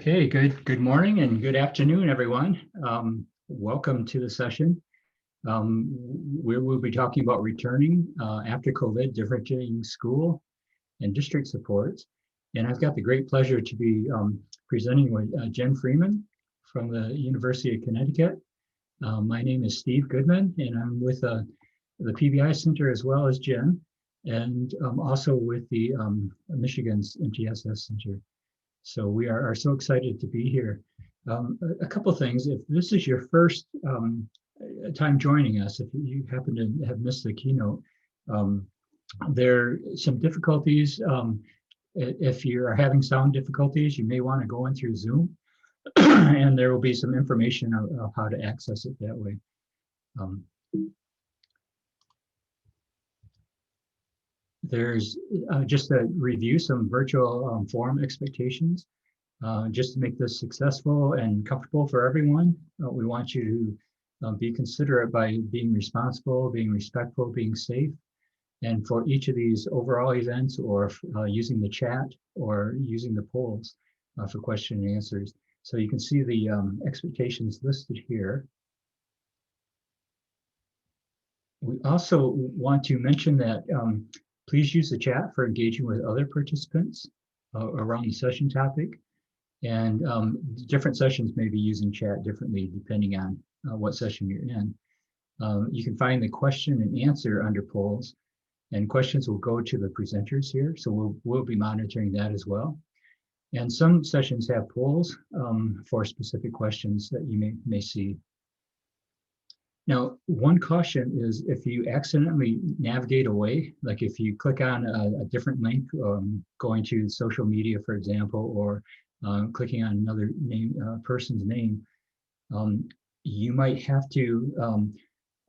Okay, good morning and good afternoon, everyone. Welcome to the session. We will be talking about returning after COVID, differentiating school and district supports. And I've got the great pleasure to be presenting with Jen Freeman from the University of Connecticut. My name is Steve Goodman, and I'm with the PBI Center as well as Jen, and also with the Michigan's MTSS Center. So we are so excited to be here. A couple of things. If this is your first time joining us, if you happen to have missed the keynote, there are some difficulties. If you are having sound difficulties, you may want to go in through Zoom, and there will be some information of how to access it that way. There's just to review some virtual forum expectations. Just to make this successful and comfortable for everyone, we want you to be considerate by being responsible, being respectful, being safe. And for each of these overall events, or using the chat or using the polls for question and answers. So you can see the expectations listed here. We also want to mention that please use the chat for engaging with other participants around the session topic. And different sessions may be using chat differently depending on what session you're in. You can find the question and answer under polls, and questions will go to the presenters here. So we'll be monitoring that as well. And some sessions have polls for specific questions that you may see. Now, one caution is if you accidentally navigate away, like if you click on a different link, going to social media, for example, or clicking on another person's name, you might have to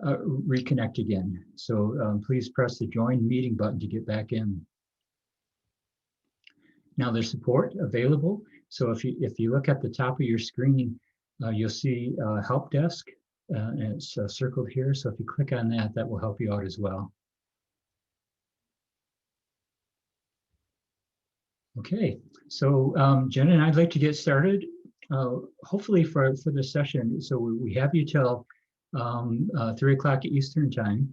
reconnect again. So please press the join meeting button to get back in. Now there's support available. So if you look at the top of your screen, you'll see help desk. And it's circled here. So if you click on that, that will help you out as well. Okay, so Jen and I'd like to get started, hopefully for this session. So we have you till 3 o'clock Eastern time.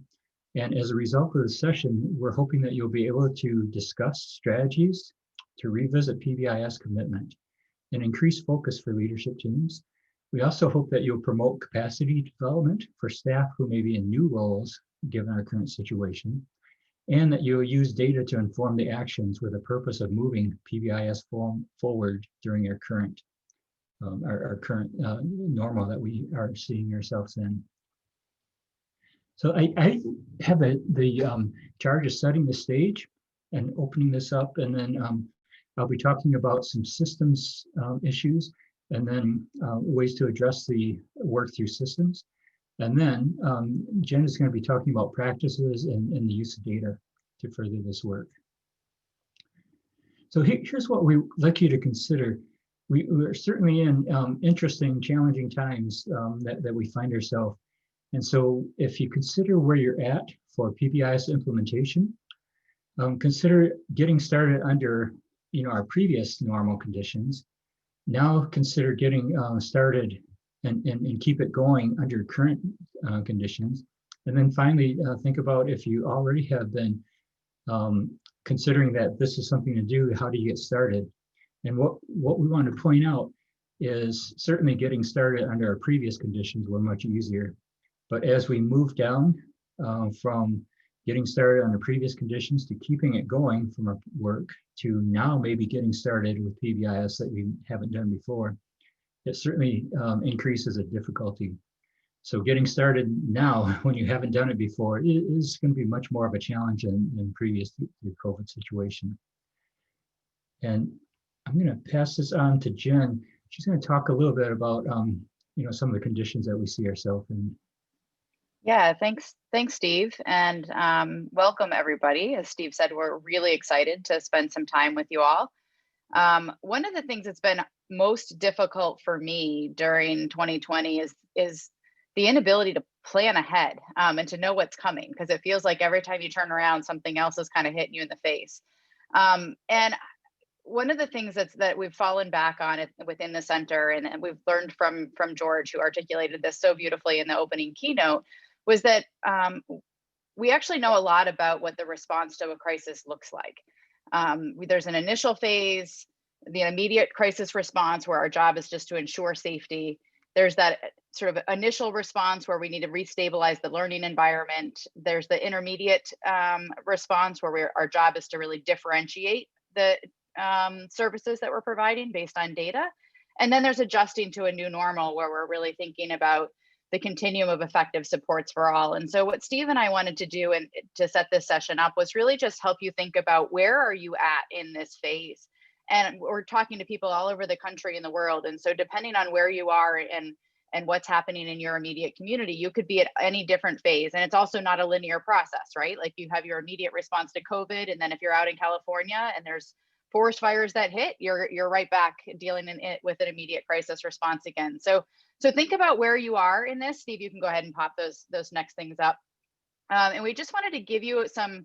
And as a result of the session, we're hoping that you'll be able to discuss strategies to revisit PBIS commitment and increase focus for leadership teams. We also hope that you'll promote capacity development for staff who may be in new roles given our current situation, and that you'll use data to inform the actions with the purpose of moving PBIS forward during our current normal that we are seeing ourselves in. So I have the charge of setting the stage and opening this up, and then I'll be talking about some systems issues, and then ways to address the work through systems. And then Jen is going to be talking about practices and the use of data to further this work. So here's what we'd like you to consider. We're certainly in interesting, challenging times that we find ourselves. And so if you consider where you're at for PBIS implementation, consider getting started under our previous normal conditions. Now consider getting started and keep it going under current conditions. And then finally, think about if you already have been considering that this is something to do, how do you get started? And what we want to point out is certainly getting started under our previous conditions were much easier. But as we move down from getting started under previous conditions to keeping it going from our work to now maybe getting started with PBIS that we haven't done before, it certainly increases the difficulty. So getting started now when you haven't done it before is going to be much more of a challenge than previous to the COVID situation. And I'm going to pass this on to Jen. She's going to talk a little bit about some of the conditions that we see ourselves in. Yeah, thanks, Steve, and welcome everybody. As Steve said, we're really excited to spend some time with you all. One of the things that's been most difficult for me during 2020 is the inability to plan ahead and to know what's coming, because it feels like every time you turn around, something else is kind of hitting you in the face. And one of the things that we've fallen back on it within the center, and we've learned from George, who articulated this so beautifully in the opening keynote, was that we actually know a lot about what the response to a crisis looks like. There's an initial phase, the immediate crisis response, where our job is just to ensure safety. There's that sort of initial response where we need to restabilize the learning environment. There's the intermediate response where our job is to really differentiate the services that we're providing based on data. And then there's adjusting to a new normal, where we're really thinking about the continuum of effective supports for all. And so what Steve and I wanted to do, and to set this session up, was really just help you think about, where are you at in this phase? And we're talking to people all over the country and the world. And so depending on where you are and what's happening in your immediate community, you could be at any different phase. And it's also not a linear process, right? Like, you have your immediate response to COVID, and then if you're out in California and there's forest fires that hit, you're right back dealing with an immediate crisis response again. So think about where you are in this. Steve, you can go ahead and pop those next things up. And we just wanted to give you some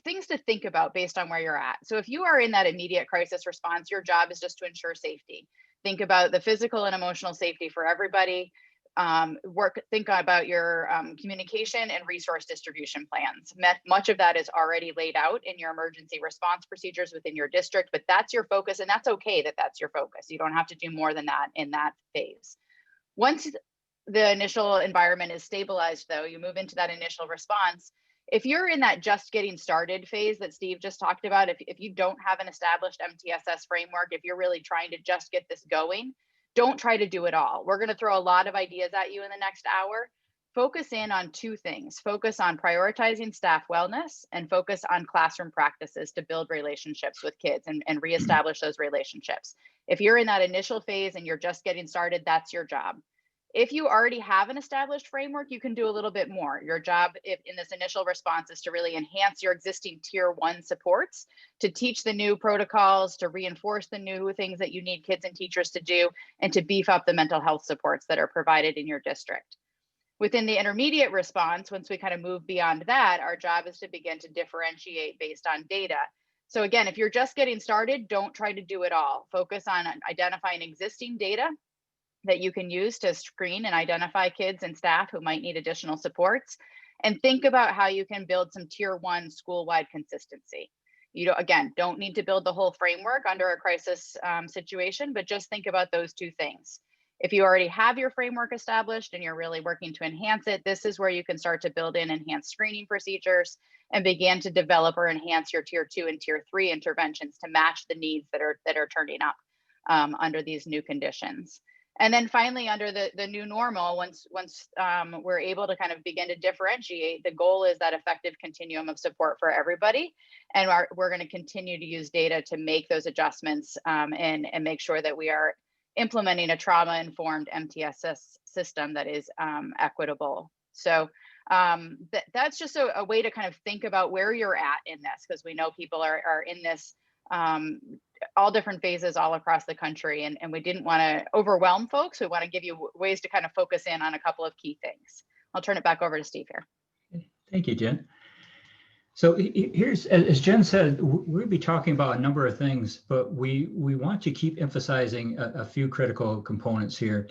things to think about based on where you're at. So if you are in that immediate crisis response, your job is just to ensure safety. Think about the physical and emotional safety for everybody. Think about your communication and resource distribution plans. Much of that is already laid out in your emergency response procedures within your district, but that's your focus, and that's okay that that's your focus. You don't have to do more than that in that phase. Once the initial environment is stabilized, though, you move into that initial response. If you're in that just getting started phase that Steve just talked about, if you don't have an established MTSS framework, if you're really trying to just get this going, don't try to do it all. We're going to throw a lot of ideas at you in the next hour. Focus in on two things. Focus on prioritizing staff wellness, and focus on classroom practices to build relationships with kids and reestablish those relationships. If you're in that initial phase and you're just getting started, that's your job. If you already have an established framework, you can do a little bit more. Your job in this initial response is to really enhance your existing tier 1 supports, to teach the new protocols, to reinforce the new things that you need kids and teachers to do, and to beef up the mental health supports that are provided in your district. Within the intermediate response, once we kind of move beyond that, our job is to begin to differentiate based on data. So again, if you're just getting started, don't try to do it all. Focus on identifying existing data that you can use to screen and identify kids and staff who might need additional supports, and think about how you can build some tier 1 school-wide consistency. You don't need to build the whole framework under a crisis situation, but just think about those two things. If you already have your framework established and you're really working to enhance it, this is where you can start to build in enhanced screening procedures and begin to develop or enhance your tier 2 and tier 3 interventions to match the needs that are turning up under these new conditions. And then finally, under the new normal, once we're able to kind of begin to differentiate, the goal is that effective continuum of support for everybody. And we're going to continue to use data to make those adjustments and make sure that we are implementing a trauma-informed MTSS system that is equitable. So that's just a way to kind of think about where you're at in this, because we know people are in this all different phases all across the country, and we didn't want to overwhelm folks. We want to give you ways to kind of focus in on a couple of key things. I'll turn it back over to Steve here. Thank you, Jen. So here's, as Jen said, we'll be talking about a number of things, but we want to keep emphasizing a few critical components here.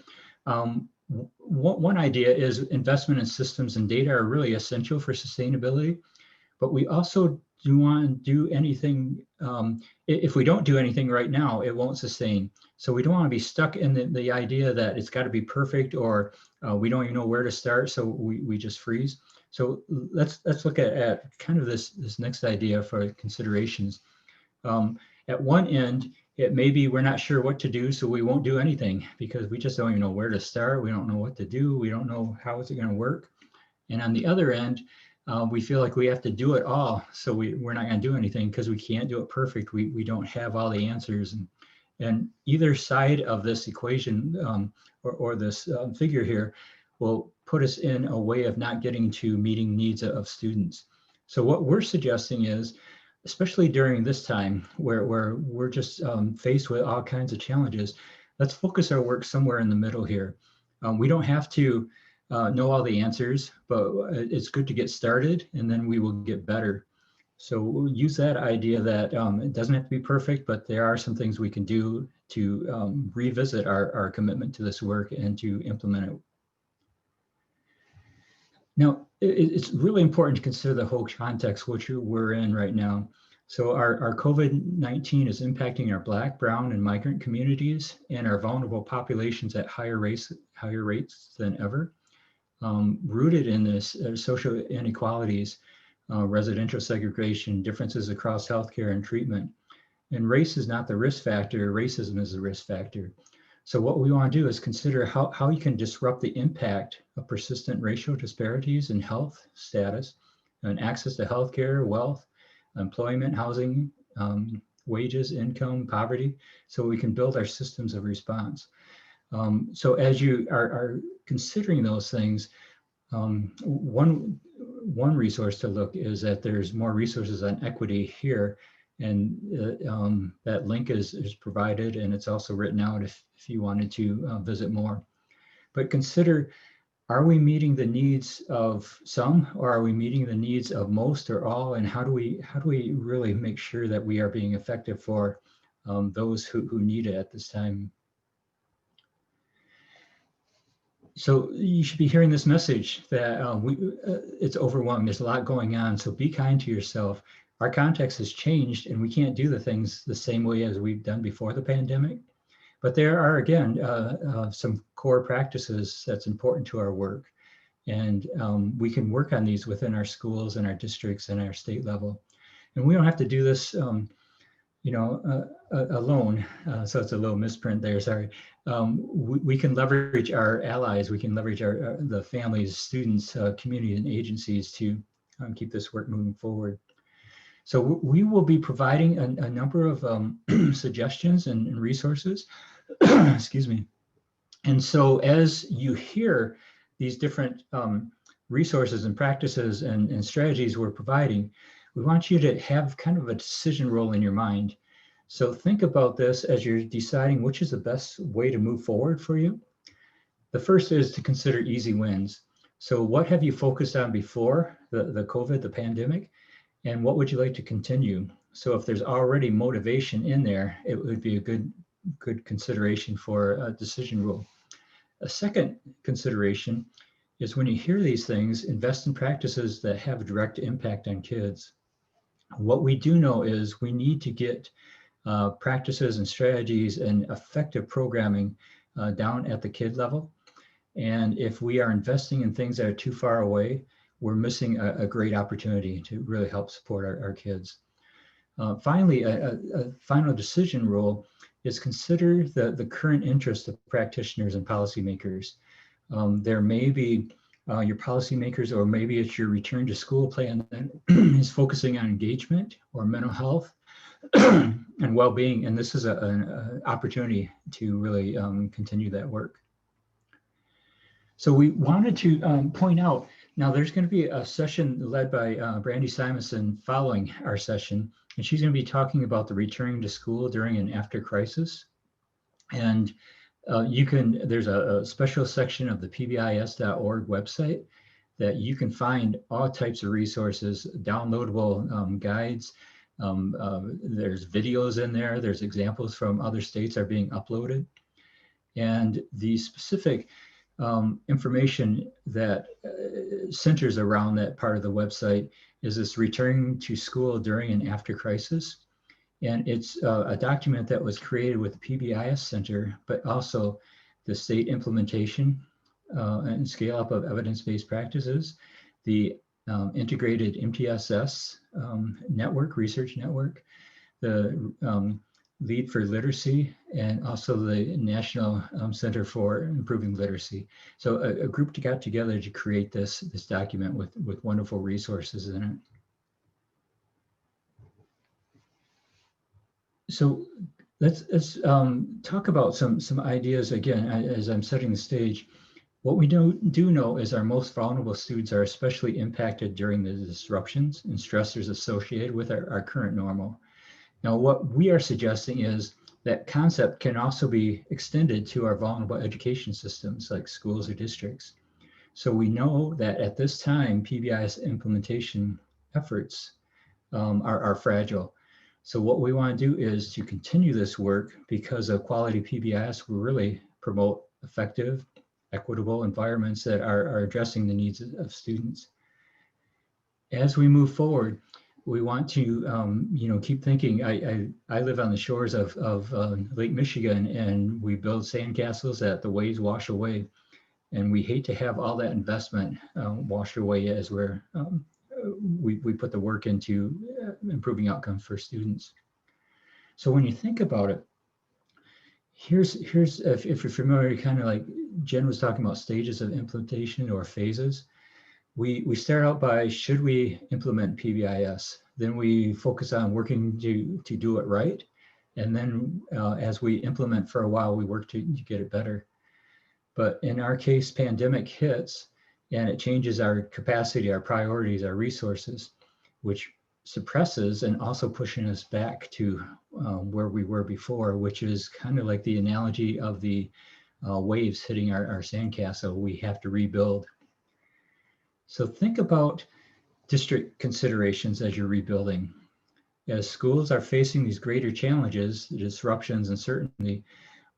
One idea is investment in systems and data are really essential for sustainability, but we also do want to do anything. If we don't do anything right now, it won't sustain. So we don't want to be stuck in the idea that it's got to be perfect, or we don't even know where to start, so we just freeze. So let's look at kind of this next idea for considerations. At one end, it may be we're not sure what to do, so we won't do anything because we just don't even know where to start. We don't know what to do. We don't know how is it going to work. And on the other end, we feel like we have to do it all, so we're not going to do anything because we can't do it perfect. We don't have all the answers, and either side of this equation or this figure here will put us in a way of not getting to meeting needs of students. So what we're suggesting is, especially during this time where we're just faced with all kinds of challenges, let's focus our work somewhere in the middle here. We don't have to know all the answers, but it's good to get started, and then we will get better. So we'll use that idea that it doesn't have to be perfect, but there are some things we can do to revisit our commitment to this work and to implement it. Now, it's really important to consider the whole context which we're in right now. So our COVID-19 is impacting our Black, Brown, and migrant communities and our vulnerable populations at higher rates than ever. Rooted in this social inequalities, residential segregation, differences across healthcare and treatment. And race is not the risk factor, racism is the risk factor. So what we want to do is consider how you can disrupt the impact of persistent racial disparities in health status and access to healthcare, wealth, employment, housing, wages, income, poverty, so we can build our systems of response. So as you are considering those things, one resource to look is that there's more resources on equity here, and that link is provided, and it's also written out if you wanted to visit more. But consider, are we meeting the needs of some, or are we meeting the needs of most or all? And how do we really make sure that we are being effective for those who need it at this time? So you should be hearing this message that it's overwhelming. There's a lot going on. So be kind to yourself. Our context has changed and we can't do the things the same way as we've done before the pandemic. But there are, again, some core practices that's important to our work. And we can work on these within our schools and our districts and our state level. And we don't have to do this alone. So it's a little misprint there, sorry. We can leverage our allies, we can leverage the families, students, community, and agencies to keep this work moving forward. So we will be providing a number of suggestions and resources, excuse me. And so as you hear these different resources and practices and strategies we're providing, we want you to have kind of a decision role in your mind. So think about this as you're deciding which is the best way to move forward for you. The first is to consider easy wins. So what have you focused on before the COVID, the pandemic, and what would you like to continue? So if there's already motivation in there, it would be a good consideration for a decision rule. A second consideration is when you hear these things, invest in practices that have a direct impact on kids. What we do know is we need to get practices and strategies and effective programming down at the kid level. And if we are investing in things that are too far away, we're missing a great opportunity to really help support our kids. Finally, a final decision rule is consider the current interest of practitioners and policymakers. There may be your policymakers, or maybe it's your return to school plan that is focusing on engagement or mental health and well-being. And this is an opportunity to really continue that work. So we wanted to point out, now there's going to be a session led by Brandy Simonson following our session, and she's going to be talking about the returning to school during and after crisis. And there's a special section of the pbis.org website that you can find all types of resources, downloadable guides. There's videos in there. There's examples from other states are being uploaded. And the specific information that centers around that part of the website is this returning to school during and after crisis. And it's a document that was created with the PBIS Center, but also the state implementation and scale up of evidence-based practices, the integrated MTSS network, research network, the Lead for Literacy, and also the National Center for Improving Literacy. So a group got together to create this document with wonderful resources in it. So let's talk about some ideas again as I'm setting the stage. What we do know is our most vulnerable students are especially impacted during the disruptions and stressors associated with our current normal. Now, what we are suggesting is that concept can also be extended to our vulnerable education systems like schools or districts. So we know that at this time, PBIS implementation efforts are fragile. So what we want to do is to continue this work because of quality PBIS. We really promote effective, equitable environments that are addressing the needs of students. As we move forward, we want to, keep thinking. I live on the shores of Lake Michigan, and we build sandcastles that the waves wash away. And we hate to have all that investment wash away as we put the work into improving outcomes for students. So when you think about it, here's if you're familiar, kind of like Jen was talking about stages of implementation or phases. We start out by, should we implement PBIS? Then we focus on working to do it right. And then as we implement for a while, we work to get it better. But in our case, pandemic hits and it changes our capacity, our priorities, our resources, which suppresses and also pushing us back to where we were before, which is kind of like the analogy of the waves hitting our sandcastle. We have to rebuild. So think about district considerations as you're rebuilding. As schools are facing these greater challenges, disruptions, and certainly,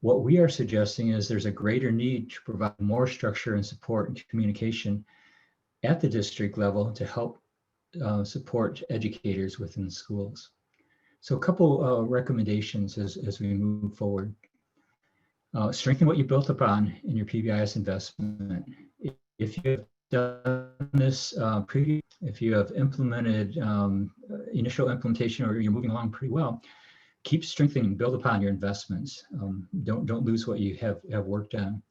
what we are suggesting is there's a greater need to provide more structure and support and communication at the district level to help support educators within schools. So a couple recommendations as we move forward. Strengthen what you built upon in your PBIS investment. If you have done this if you have implemented initial implementation or you're moving along pretty well, keep strengthening, build upon your investments. Don't lose what you have worked on.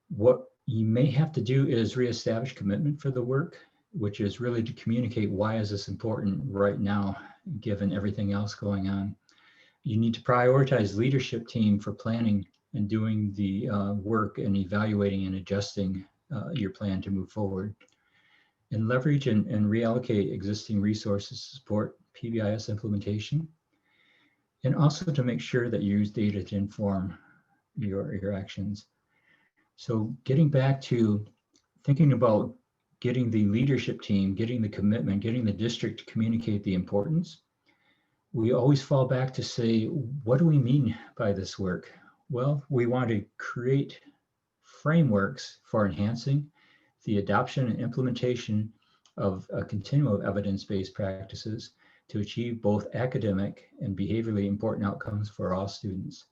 What you may have to do is reestablish commitment for the work, which is really to communicate why is this important right now, given everything else going on. You need to prioritize leadership team for planning and doing the work and evaluating and adjusting your plan to move forward. And leverage and reallocate existing resources to support PBIS implementation. And also to make sure that you use data to inform your actions. So getting back to thinking about getting the leadership team, getting the commitment, getting the district to communicate the importance, we always fall back to say, what do we mean by this work? Well, we want to create frameworks for enhancing the adoption and implementation of a continuum of evidence-based practices to achieve both academic and behaviorally important outcomes for all students.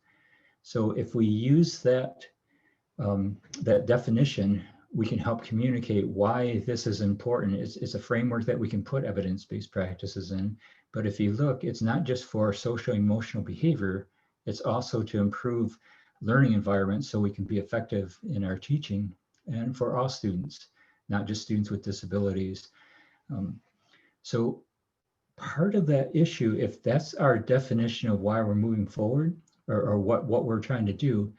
So if we use that definition, we can help communicate why this is important. It's a framework that we can put evidence-based practices in. But if you look, it's not just for social emotional behavior, it's also to improve learning environments so we can be effective in our teaching and for all students, not just students with disabilities. So part of that issue, if that's our definition of why we're moving forward or what we're trying to do,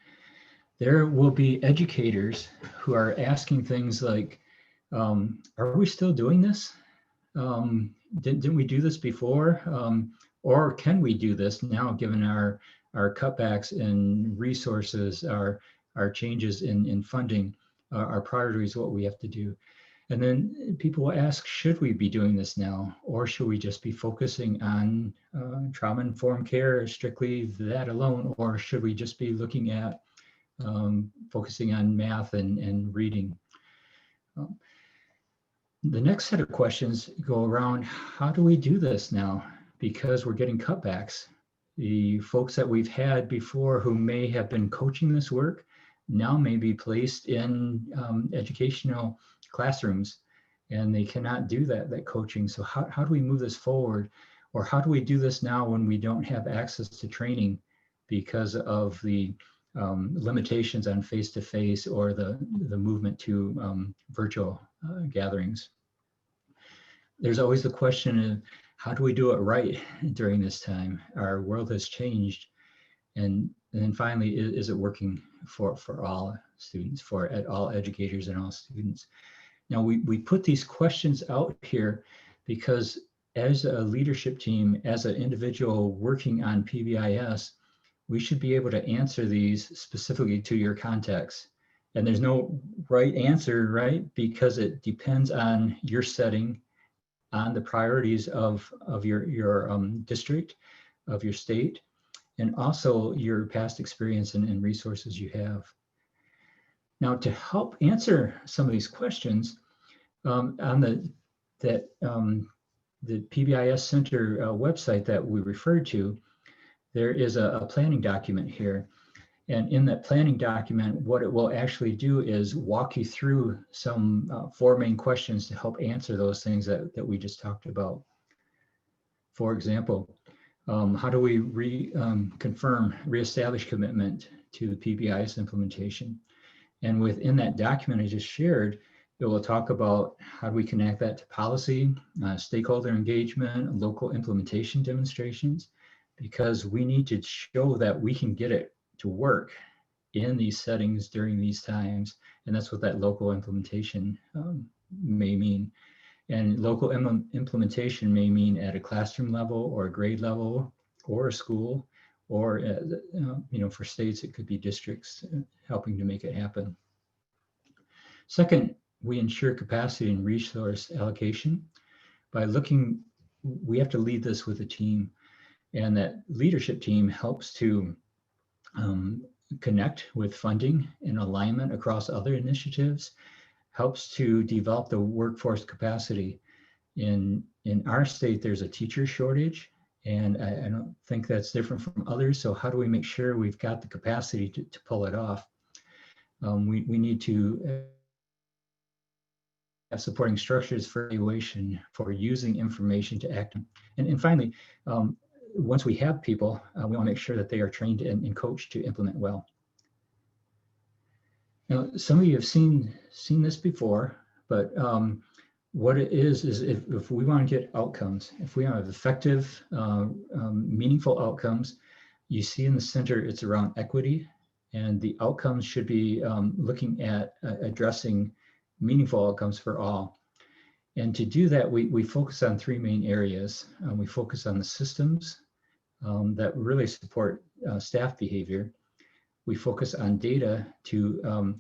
there will be educators who are asking things like, are we still doing this? Didn't we do this before? Or can we do this now given our cutbacks in resources, our changes in funding, our priorities, what we have to do? And then people will ask, should we be doing this now? Or should we just be focusing on trauma-informed care, strictly that alone? Or should we just be looking at focusing on math and reading? The next set of questions go around, how do we do this now? Because we're getting cutbacks. The folks that we've had before who may have been coaching this work now may be placed in educational classrooms and they cannot do that coaching. So how do we move this forward? Or how do we do this now when we don't have access to training because of the limitations on face-to-face or the movement to virtual gatherings? There's always the question of how do we do it right during this time? Our world has changed. And then finally, is it working for all students, for all educators and all students? Now, we put these questions out here because as a leadership team, as an individual working on PBIS, we should be able to answer these specifically to your context. And there's no right answer, right? Because it depends on your setting, on the priorities of your district, of your state, and also your past experience and resources you have. Now, to help answer some of these questions, on the PBIS Center website that we referred to, there is a planning document here. And in that planning document, what it will actually do is walk you through some 4 main questions to help answer those things that we just talked about. For example, how do we confirm, reestablish commitment to the PBIS implementation? And within that document I just shared, it will talk about how do we connect that to policy, stakeholder engagement, local implementation demonstrations, because we need to show that we can get it to work in these settings during these times. And that's what that local implementation may mean. And local implementation may mean at a classroom level or a grade level or a school, or for states, it could be districts helping to make it happen. Second, we ensure capacity and resource allocation by looking, we have to lead this with a team, and that leadership team helps to connect with funding and alignment across other initiatives, helps to develop the workforce capacity. In our state, there's a teacher shortage, and I don't think that's different from others. So how do we make sure we've got the capacity to pull it off? We need to have supporting structures for evaluation, for using information to act. And finally, once we have people, we want to make sure that they are trained and coached to implement well. Now, some of you have seen this before, but what it is if we want to get outcomes, if we want to have effective, meaningful outcomes, you see in the center, it's around equity, and the outcomes should be looking at addressing meaningful outcomes for all. And to do that, we focus on 3 main areas. We focus on the systems that really support staff behavior. We focus on data to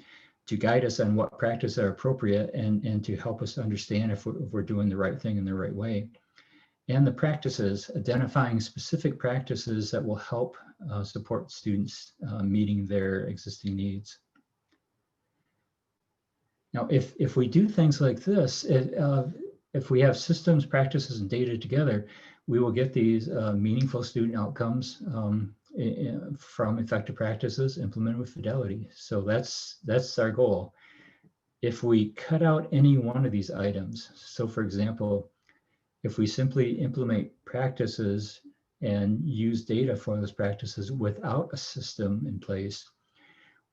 guide us on what practices are appropriate and to help us understand if we're doing the right thing in the right way. And the practices, identifying specific practices that will help support students meeting their existing needs. Now, if we do things like this, if we have systems, practices, and data together, we will get these meaningful student outcomes from effective practices implemented with fidelity. So that's our goal. If we cut out any one of these items, so for example, if we simply implement practices and use data for those practices without a system in place,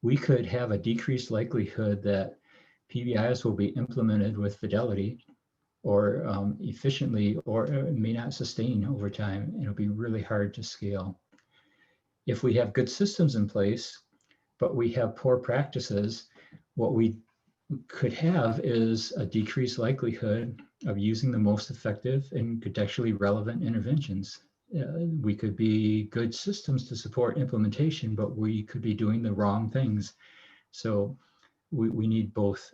we could have a decreased likelihood that PBIS will be implemented with fidelity or efficiently, or it may not sustain over time, and it'll be really hard to scale. If we have good systems in place, but we have poor practices, what we could have is a decreased likelihood of using the most effective and contextually relevant interventions. We could be good systems to support implementation, but we could be doing the wrong things. So we need both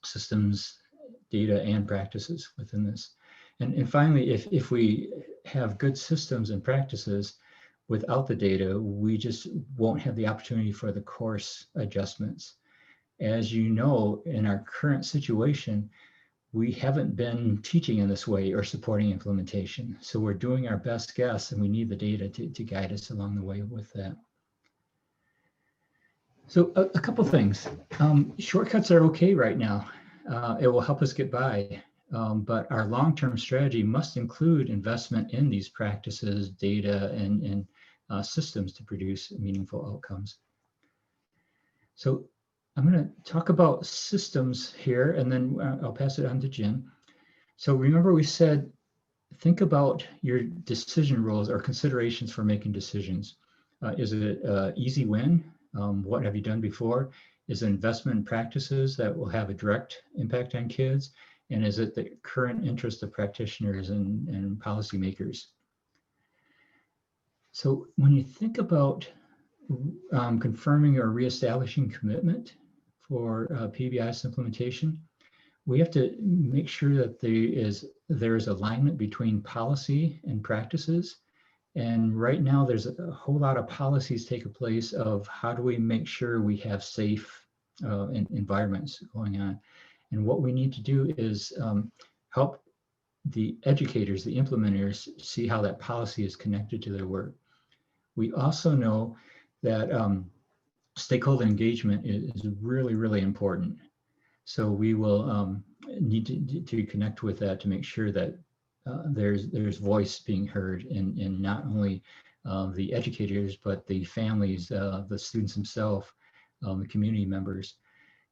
systems, data, and practices within this. And finally, if we have good systems and practices without the data, we just won't have the opportunity for the course adjustments. As you know, in our current situation, we haven't been teaching in this way or supporting implementation. So we're doing our best guess, and we need the data to guide us along the way with that. So a couple things. Shortcuts are okay right now. It will help us get by, but our long-term strategy must include investment in these practices, data, and systems to produce meaningful outcomes. So I'm going to talk about systems here, and then I'll pass it on to Jen. So remember we said, think about your decision rules or considerations for making decisions. Is it an easy win? What have you done before? Is it investment in practices that will have a direct impact on kids? And is it the current interest of practitioners and policymakers? So when you think about confirming or reestablishing commitment for PBIS implementation, we have to make sure that there is alignment between policy and practices. And right now, there's a whole lot of policies take place of how do we make sure we have safe environments going on. And what we need to do is help the educators, the implementers, see how that policy is connected to their work. We also know that stakeholder engagement is really, really important. So we will need to connect with that to make sure that there's voice being heard in not only the educators, but the families, the students themselves, the community members.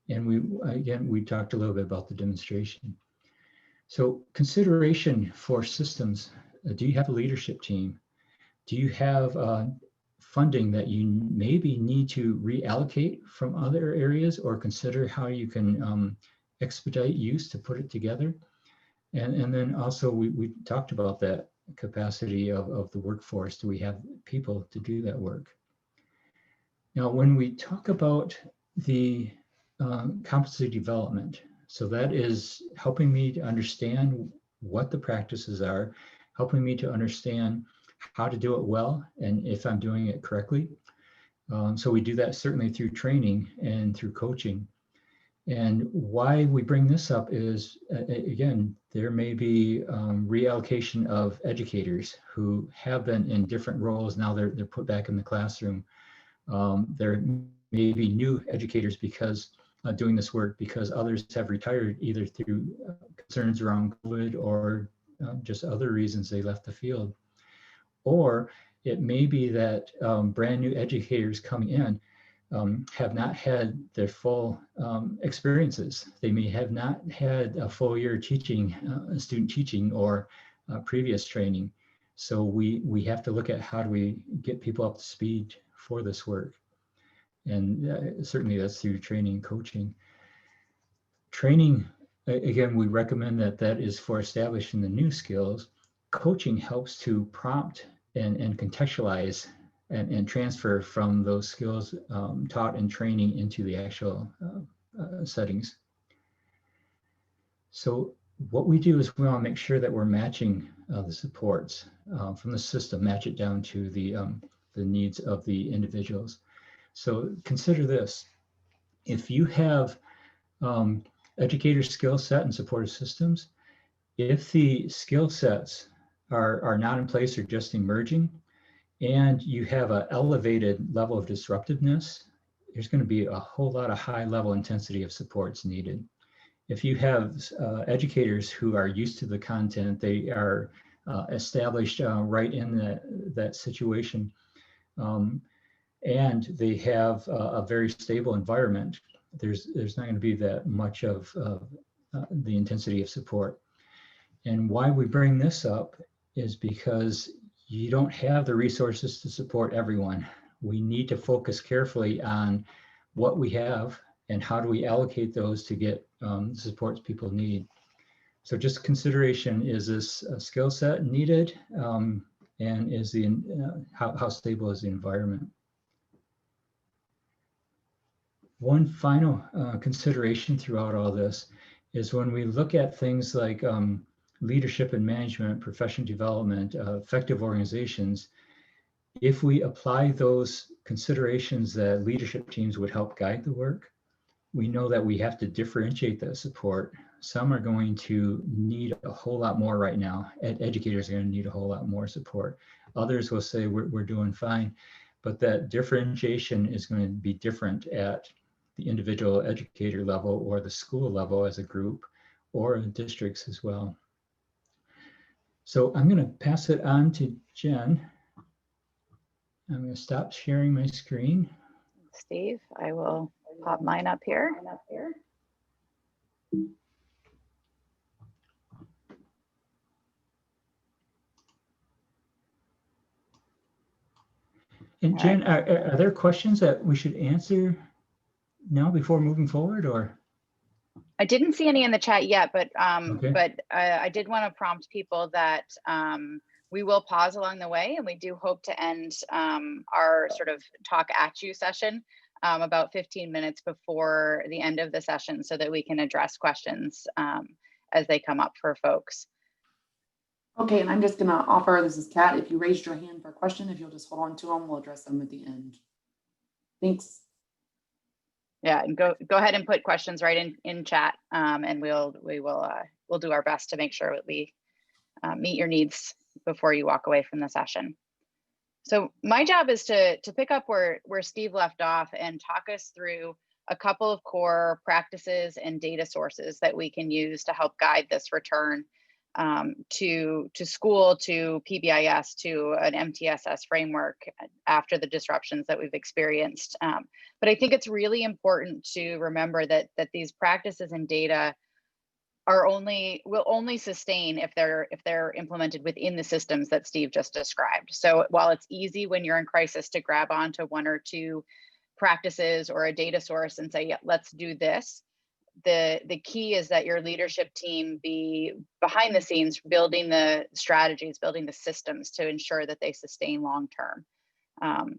And we talked a little bit about the demonstration. So consideration for systems, do you have a leadership team? Do you have funding that you maybe need to reallocate from other areas, or consider how you can expedite use to put it together? And then also we talked about that capacity of the workforce. Do we have people to do that work? Now, when we talk about the competency development, so that is helping me to understand what the practices are, helping me to understand how to do it well, and if I'm doing it correctly. So we do that certainly through training and through coaching. And why we bring this up is, again, there may be reallocation of educators who have been in different roles. Now they're put back in the classroom. There may be new educators because doing this work because others have retired either through concerns around COVID or just other reasons they left the field. Or it may be that brand new educators coming in have not had their full experiences. They may have not had a full year teaching, student teaching or previous training. So we have to look at how do we get people up to speed for this work. And certainly that's through training and coaching. Training, again, we recommend that is for establishing the new skills. Coaching helps to prompt and contextualize and transfer from those skills taught in training into the actual settings. So what we do is we want to make sure that we're matching the supports from the system, match it down to the needs of the individuals. So consider this: if you have educator skill set and supportive systems, if the skill sets are not in place or just emerging, and you have an elevated level of disruptiveness, there's going to be a whole lot of high level intensity of supports needed. If you have educators who are used to the content, they are established right in that situation, and they have a very stable environment, there's not going to be that much of the intensity of support. And why we bring this up is because you don't have the resources to support everyone. We need to focus carefully on what we have and how do we allocate those to get supports people need. So just consideration, is this a skill set needed? And is how stable is the environment? One final consideration throughout all this is when we look at things like leadership and management, professional development, effective organizations, if we apply those considerations that leadership teams would help guide the work, we know that we have to differentiate that support. Some are going to need a whole lot more right now. Educators are going to need a whole lot more support. Others will say we're doing fine, but that differentiation is going to be different at the individual educator level or the school level as a group or districts as well. So I'm going to pass it on to Jen. I'm going to stop sharing my screen. Steve, I will pop mine up here. And Jen, are there questions that we should answer now before moving forward, or? I didn't see any in the chat yet, but Okay. I did want to prompt people that we will pause along the way, and we do hope to end our sort of talk at you session about 15 minutes before the end of the session so that we can address questions as they come up for folks. Okay, and I'm just gonna offer, this is Kat, if you raised your hand for a question, if you'll just hold on to them, we'll address them at the end. Thanks. Yeah, and go ahead and put questions right in chat, and we'll do our best to make sure that we meet your needs before you walk away from the session. So my job is to pick up where Steve left off and talk us through a couple of core practices and data sources that we can use to help guide this return to school, to PBIS, to an MTSS framework after the disruptions that we've experienced. But I think it's really important to remember that these practices and data will only sustain if they're implemented within the systems that Steve just described. So while it's easy when you're in crisis to grab onto one or two practices or a data source and say, yeah, let's do this, the key is that your leadership team be behind the scenes building the strategies, building the systems to ensure that they sustain long term.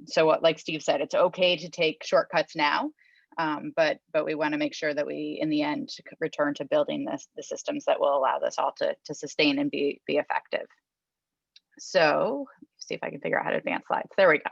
So like Steve said, it's okay to take shortcuts now, but we want to make sure that we, in the end, return to building the systems that will allow this all to sustain and be effective. So see if I can figure out how to advance slides. There we go.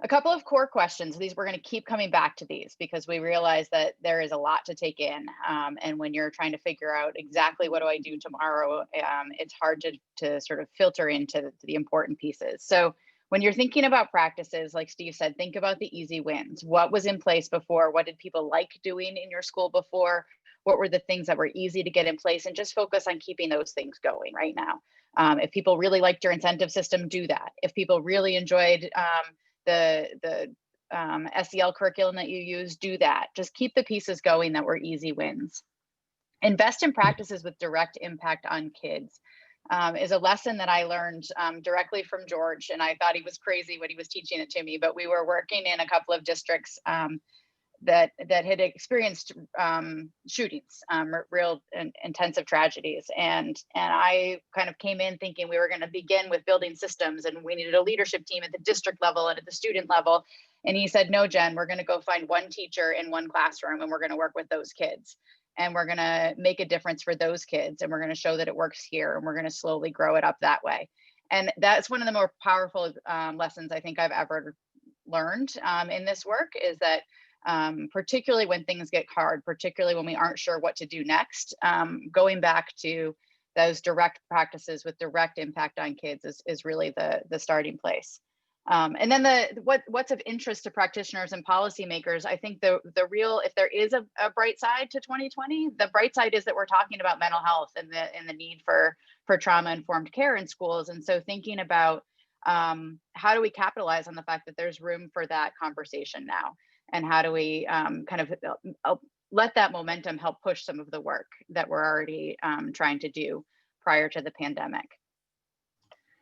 A couple of core questions. We're going to keep coming back to these because we realize that there is a lot to take in. And when you're trying to figure out exactly what do I do tomorrow, it's hard to sort of filter into the important pieces. So when you're thinking about practices, like Steve said, think about the easy wins. What was in place before? What did people like doing in your school before? What were the things that were easy to get in place? And just focus on keeping those things going right now. If people really liked your incentive system, do that. If people really enjoyed the SEL curriculum that you use, do that. Just keep the pieces going that were easy wins. Invest in practices with direct impact on kids is a lesson that I learned directly from George, and I thought he was crazy when he was teaching it to me, but we were working in a couple of districts that had experienced shootings, real intensive tragedies. And I kind of came in thinking we were going to begin with building systems and we needed a leadership team at the district level and at the student level. And he said, no, Jen, we're going to go find one teacher in one classroom and we're going to work with those kids. And we're going to make a difference for those kids. And we're going to show that it works here. And we're going to slowly grow it up that way. And that's one of the more powerful lessons I think I've ever learned in this work, is that particularly when things get hard, particularly when we aren't sure what to do next, going back to those direct practices with direct impact on kids is really the starting place. And then what's of interest to practitioners and policymakers, I think the real, if there is a bright side to 2020, the bright side is that we're talking about mental health and the need for trauma-informed care in schools. And so thinking about how do we capitalize on the fact that there's room for that conversation now? And how do we kind of let that momentum help push some of the work that we're already trying to do prior to the pandemic?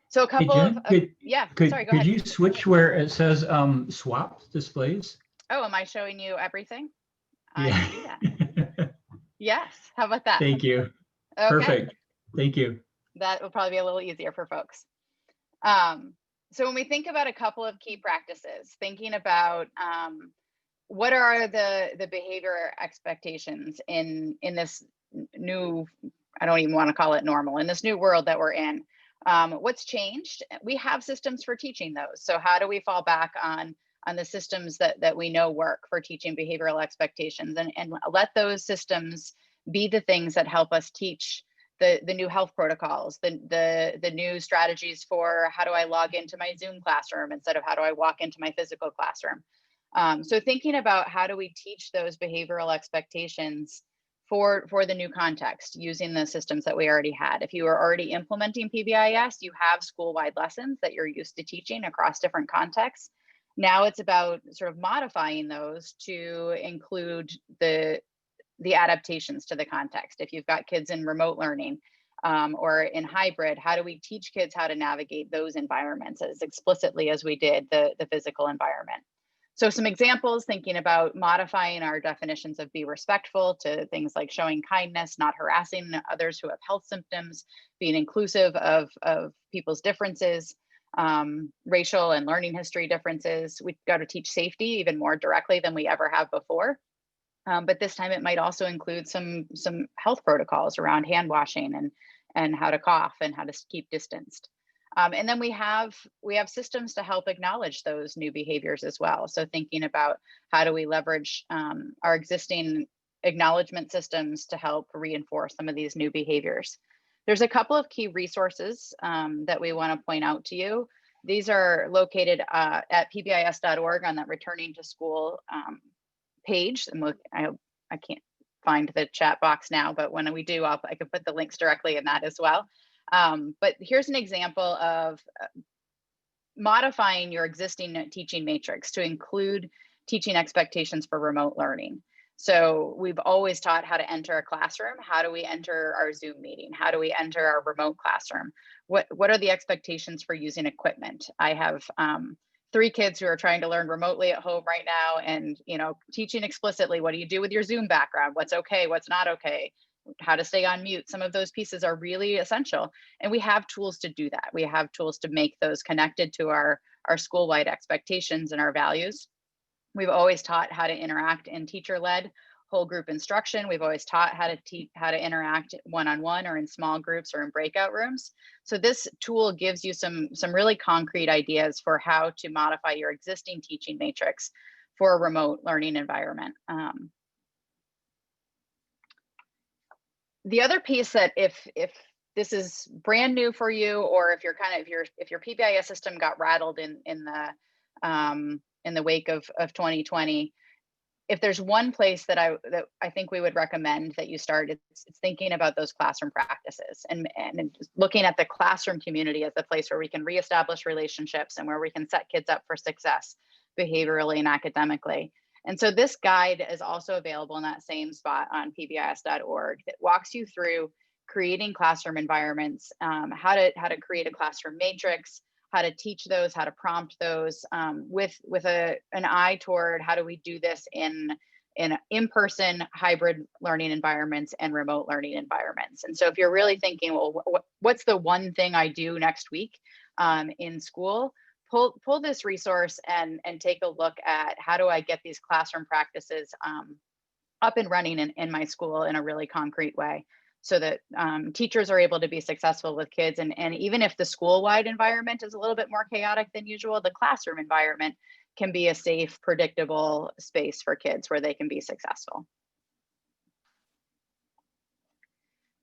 So a couple Jen, yeah, sorry, go ahead. Could you switch where it says swap displays? Oh, am I showing you everything? Yeah. I can do that. Yes, how about that? Thank you. Okay. Perfect. Thank you. That will probably be a little easier for folks. So when we think about a couple of key practices, thinking about what are the behavior expectations in this new, I don't even want to call it normal, in this new world that we're in? What's changed? We have systems for teaching those. So how do we fall back on the systems that we know work for teaching behavioral expectations, and let those systems be the things that help us teach the new health protocols, the new strategies for how do I log into my Zoom classroom instead of how do I walk into my physical classroom. So thinking about how do we teach those behavioral expectations for the new context using the systems that we already had. If you are already implementing PBIS, you have school-wide lessons that you're used to teaching across different contexts. Now it's about sort of modifying those to include the adaptations to the context. If you've got kids in remote learning or in hybrid, how do we teach kids how to navigate those environments as explicitly as we did the physical environment? So some examples, thinking about modifying our definitions of be respectful to things like showing kindness, not harassing others who have health symptoms, being inclusive of people's differences, racial and learning history differences. We've got to teach safety even more directly than we ever have before. But this time it might also include some health protocols around hand washing and how to cough and how to keep distanced. And then we have systems to help acknowledge those new behaviors as well. So thinking about how do we leverage our existing acknowledgement systems to help reinforce some of these new behaviors. There's a couple of key resources that we want to point out to you. These are located at pbis.org on that returning to school page. And I can't find the chat box now, but when we do, I can put the links directly in that as well. But here's an example of modifying your existing teaching matrix to include teaching expectations for remote learning. So we've always taught how to enter a classroom. How do we enter our Zoom meeting? How do we enter our remote classroom? What are the expectations for using equipment? I have 3 kids who are trying to learn remotely at home right now, and teaching explicitly, what do you do with your Zoom background? What's okay, what's not okay? How to stay on mute. Some of those pieces are really essential. And we have tools to do that. We have tools to make those connected to our school-wide expectations and our values. We've always taught how to interact in teacher-led whole group instruction. We've always taught how to interact one-on-one or in small groups or in breakout rooms. So this tool gives you some really concrete ideas for how to modify your existing teaching matrix for a remote learning environment. The other piece that if this is brand new for you, or if you're if your PBIS system got rattled in the wake of 2020, if there's one place that I think we would recommend that you start, it's thinking about those classroom practices and looking at the classroom community as the place where we can reestablish relationships and where we can set kids up for success behaviorally and academically. And so this guide is also available in that same spot on pbis.org that walks you through creating classroom environments, how to create a classroom matrix, how to teach those, how to prompt those, with an eye toward how do we do this in in-person hybrid learning environments and remote learning environments. And so if you're really thinking, well, what's the one thing I do next week in school? Pull this resource and take a look at how do I get these classroom practices up and running in my school in a really concrete way, so that teachers are able to be successful with kids. And even if the school-wide environment is a little bit more chaotic than usual, the classroom environment can be a safe, predictable space for kids where they can be successful.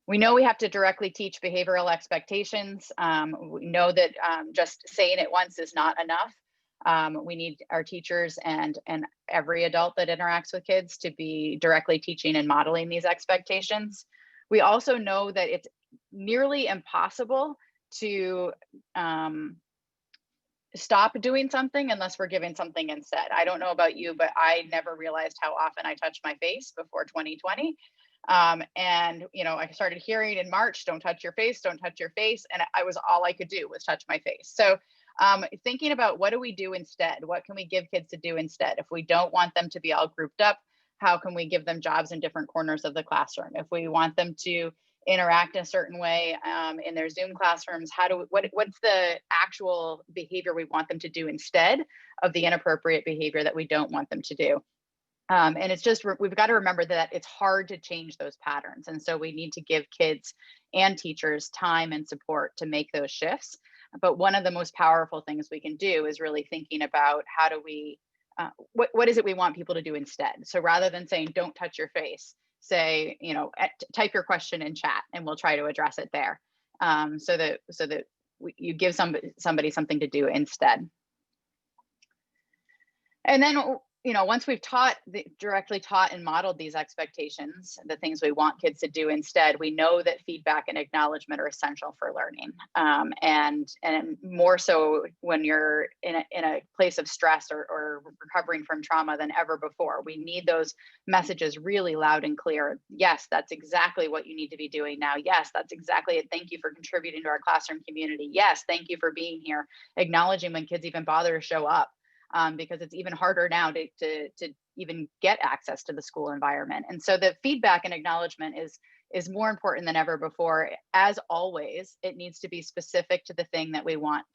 We know we have to directly teach behavioral expectations. We know that just saying it once is not enough. We need our teachers and every adult that interacts with kids to be directly teaching and modeling these expectations. We also know that it's nearly impossible to stop doing something unless we're giving something instead. I don't know about you, but I never realized how often I touched my face before 2020. And I started hearing in March, don't touch your face, don't touch your face. And all I could do was touch my face. So thinking about what do we do instead? What can we give kids to do instead? If we don't want them to be all grouped up, how can we give them jobs in different corners of the classroom? If we want them to interact in a certain way in their Zoom classrooms, what's the actual behavior we want them to do instead of the inappropriate behavior that we don't want them to do? And it's just, we've got to remember that it's hard to change those patterns. And so we need to give kids and teachers time and support to make those shifts. But one of the most powerful things we can do is really thinking about how do we, what is it we want people to do instead? So rather than saying, don't touch your face, say, type your question in chat and we'll try to address it there. So that you give somebody something to do instead. And then, once we've directly taught and modeled these expectations, the things we want kids to do instead, we know that feedback and acknowledgement are essential for learning. And more so when you're in a place of stress or recovering from trauma than ever before. We need those messages really loud and clear. Yes, that's exactly what you need to be doing now. Yes, that's exactly it. Thank you for contributing to our classroom community. Yes, thank you for being here. Acknowledging when kids even bother to show up. Because it's even harder now to even get access to the school environment. And so the feedback and acknowledgement is is more important than ever before. As always, it needs to be specific to the thing that we want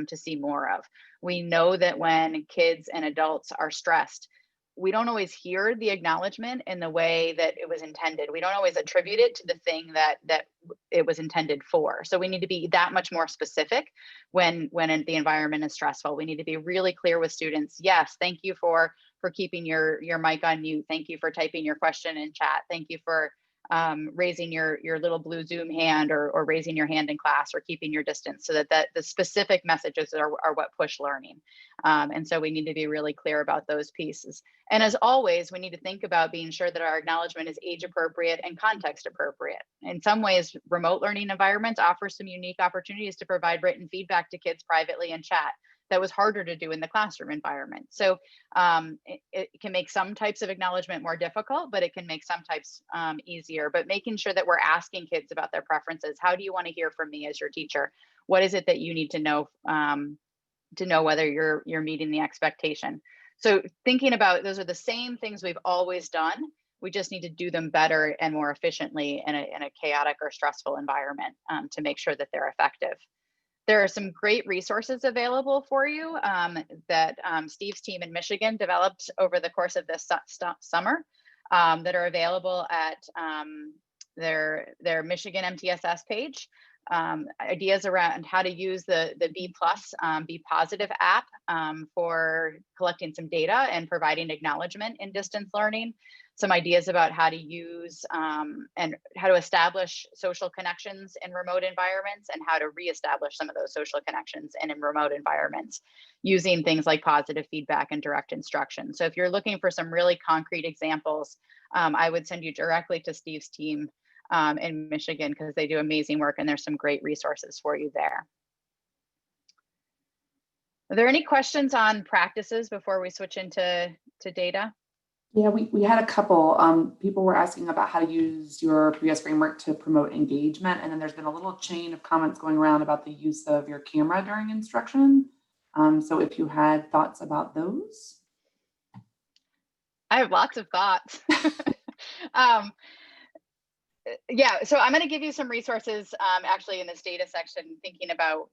to see more of. We know that when kids and adults are stressed, we don't always hear the acknowledgement in the way that it was intended. We don't always attribute it to the thing that it was intended for. So we need to be that much more specific when the environment is stressful. We need to be really clear with students. Yes, thank you for keeping your mic on mute. Thank you for typing your question in chat. Thank you for raising your little blue Zoom hand, or raising your hand in class, or keeping your distance, so that the specific messages are what push learning. And so we need to be really clear about those pieces. And as always, we need to think about being sure that our acknowledgement is age appropriate and context appropriate. In some ways, remote learning environments offer some unique opportunities to provide written feedback to kids privately in chat that was harder to do in the classroom environment. So it can make some types of acknowledgement more difficult, but it can make some types easier. But making sure that we're asking kids about their preferences. How do you want to hear from me as your teacher? What is it that you need to know whether you're meeting the expectation? So thinking about, those are the same things we've always done. We just need to do them better and more efficiently in a chaotic or stressful environment to make sure that they're effective. There are some great resources available for you that Steve's team in Michigan developed over the course of this summer that are available at their Michigan MTSS page. Ideas around how to use the B+ Be Positive app for collecting some data and providing acknowledgement in distance learning. Some ideas about how to use and how to establish social connections in remote environments, and how to reestablish some of those social connections in remote environments using things like positive feedback and direct instruction. So if you're looking for some really concrete examples, I would send you directly to Steve's team in Michigan, because they do amazing work, and there's some great resources for you there. Are there any questions on practices before we switch into data? Yeah, we had a couple. People were asking about how to use your previous framework to promote engagement. And then there's been a little chain of comments going around about the use of your camera during instruction. So if you had thoughts about those. I have lots of thoughts. Yeah, so I'm going to give you some resources actually in this data section, thinking about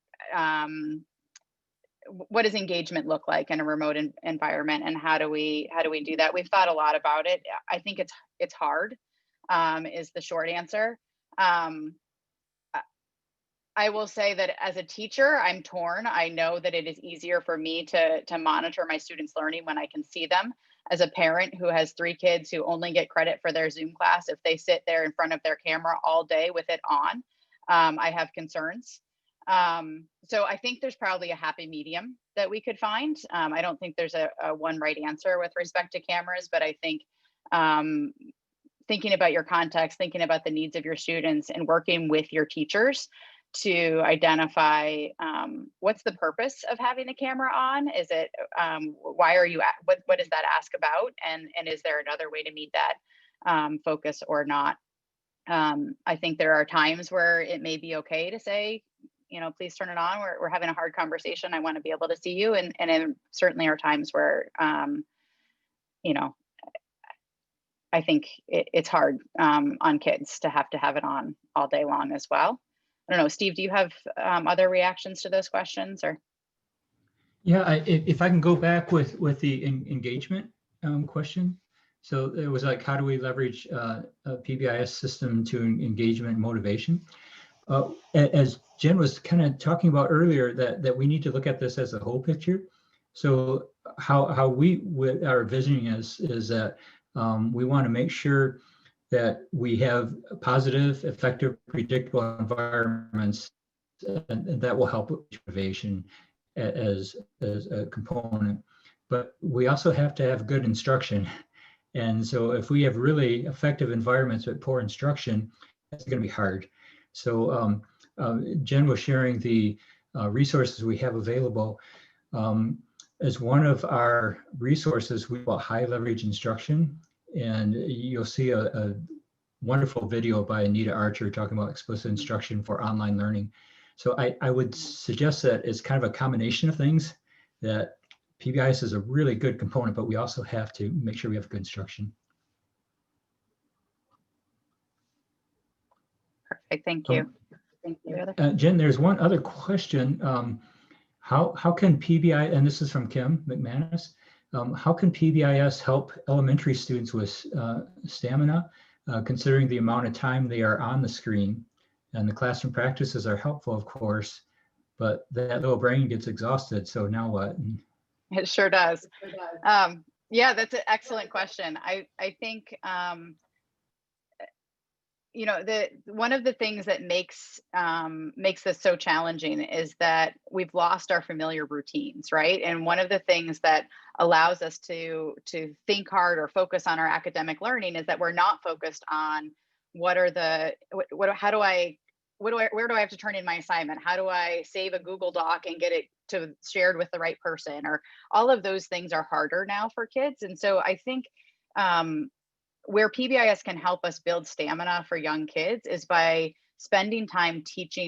what does engagement look like in a remote environment, and how do we do that? We've thought a lot about it. I think it's hard, is the short answer. I will say that as a teacher, I'm torn. I know that it is easier for me to monitor my students' learning when I can see them. As a parent who has 3 kids who only get credit for their Zoom class if they sit there in front of their camera all day with it on, I have concerns. So I think there's probably a happy medium that we could find. I don't think there's a one right answer with respect to cameras, but I think thinking about your context, thinking about the needs of your students, and working with your teachers to identify what's the purpose of having a camera on. Is it why are you what does that ask about, and is there another way to meet that focus or not? I think there are times where it may be okay to say, please turn it on. We're having a hard conversation. I want to be able to see you. And then certainly are times where, I think it's hard on kids to have it on all day long as well. I don't know, Steve, do you have other reactions to those questions, or? Yeah, if I can go back with the engagement question. So it was like, how do we leverage a PBIS system to engagement and motivation? As Jen was kind of talking about earlier, that we need to look at this as a whole picture. So how we are visioning is that we want to make sure that we have positive, effective, predictable environments, and that will help with motivation as a component. But we also have to have good instruction. And so if we have really effective environments with poor instruction, that's going to be hard. So Jen was sharing the resources we have available. As one of our resources, we call high leverage instruction. And you'll see a wonderful video by Anita Archer talking about explicit instruction for online learning. So I would suggest that it's kind of a combination of things, that PBIS is a really good component, but we also have to make sure we have good instruction. Okay, thank you. Jen, there's one other question. How can PBI, and this is from Kim McManus, how can PBIS help elementary students with stamina, considering the amount of time they are on the screen? And the classroom practices are helpful, of course, but that little brain gets exhausted. So now what? It sure does. Yeah, that's an excellent question. I think, you know, one of the things that makes this so challenging is that we've lost our familiar routines, right? And one of the things that allows us to think hard or focus on our academic learning is that we're not focused on where do I have to turn in my assignment? How do I save a Google Doc and get it to shared with the right person? Or all of those things are harder now for kids. And so I think where PBIS can help us build stamina for young kids is by spending time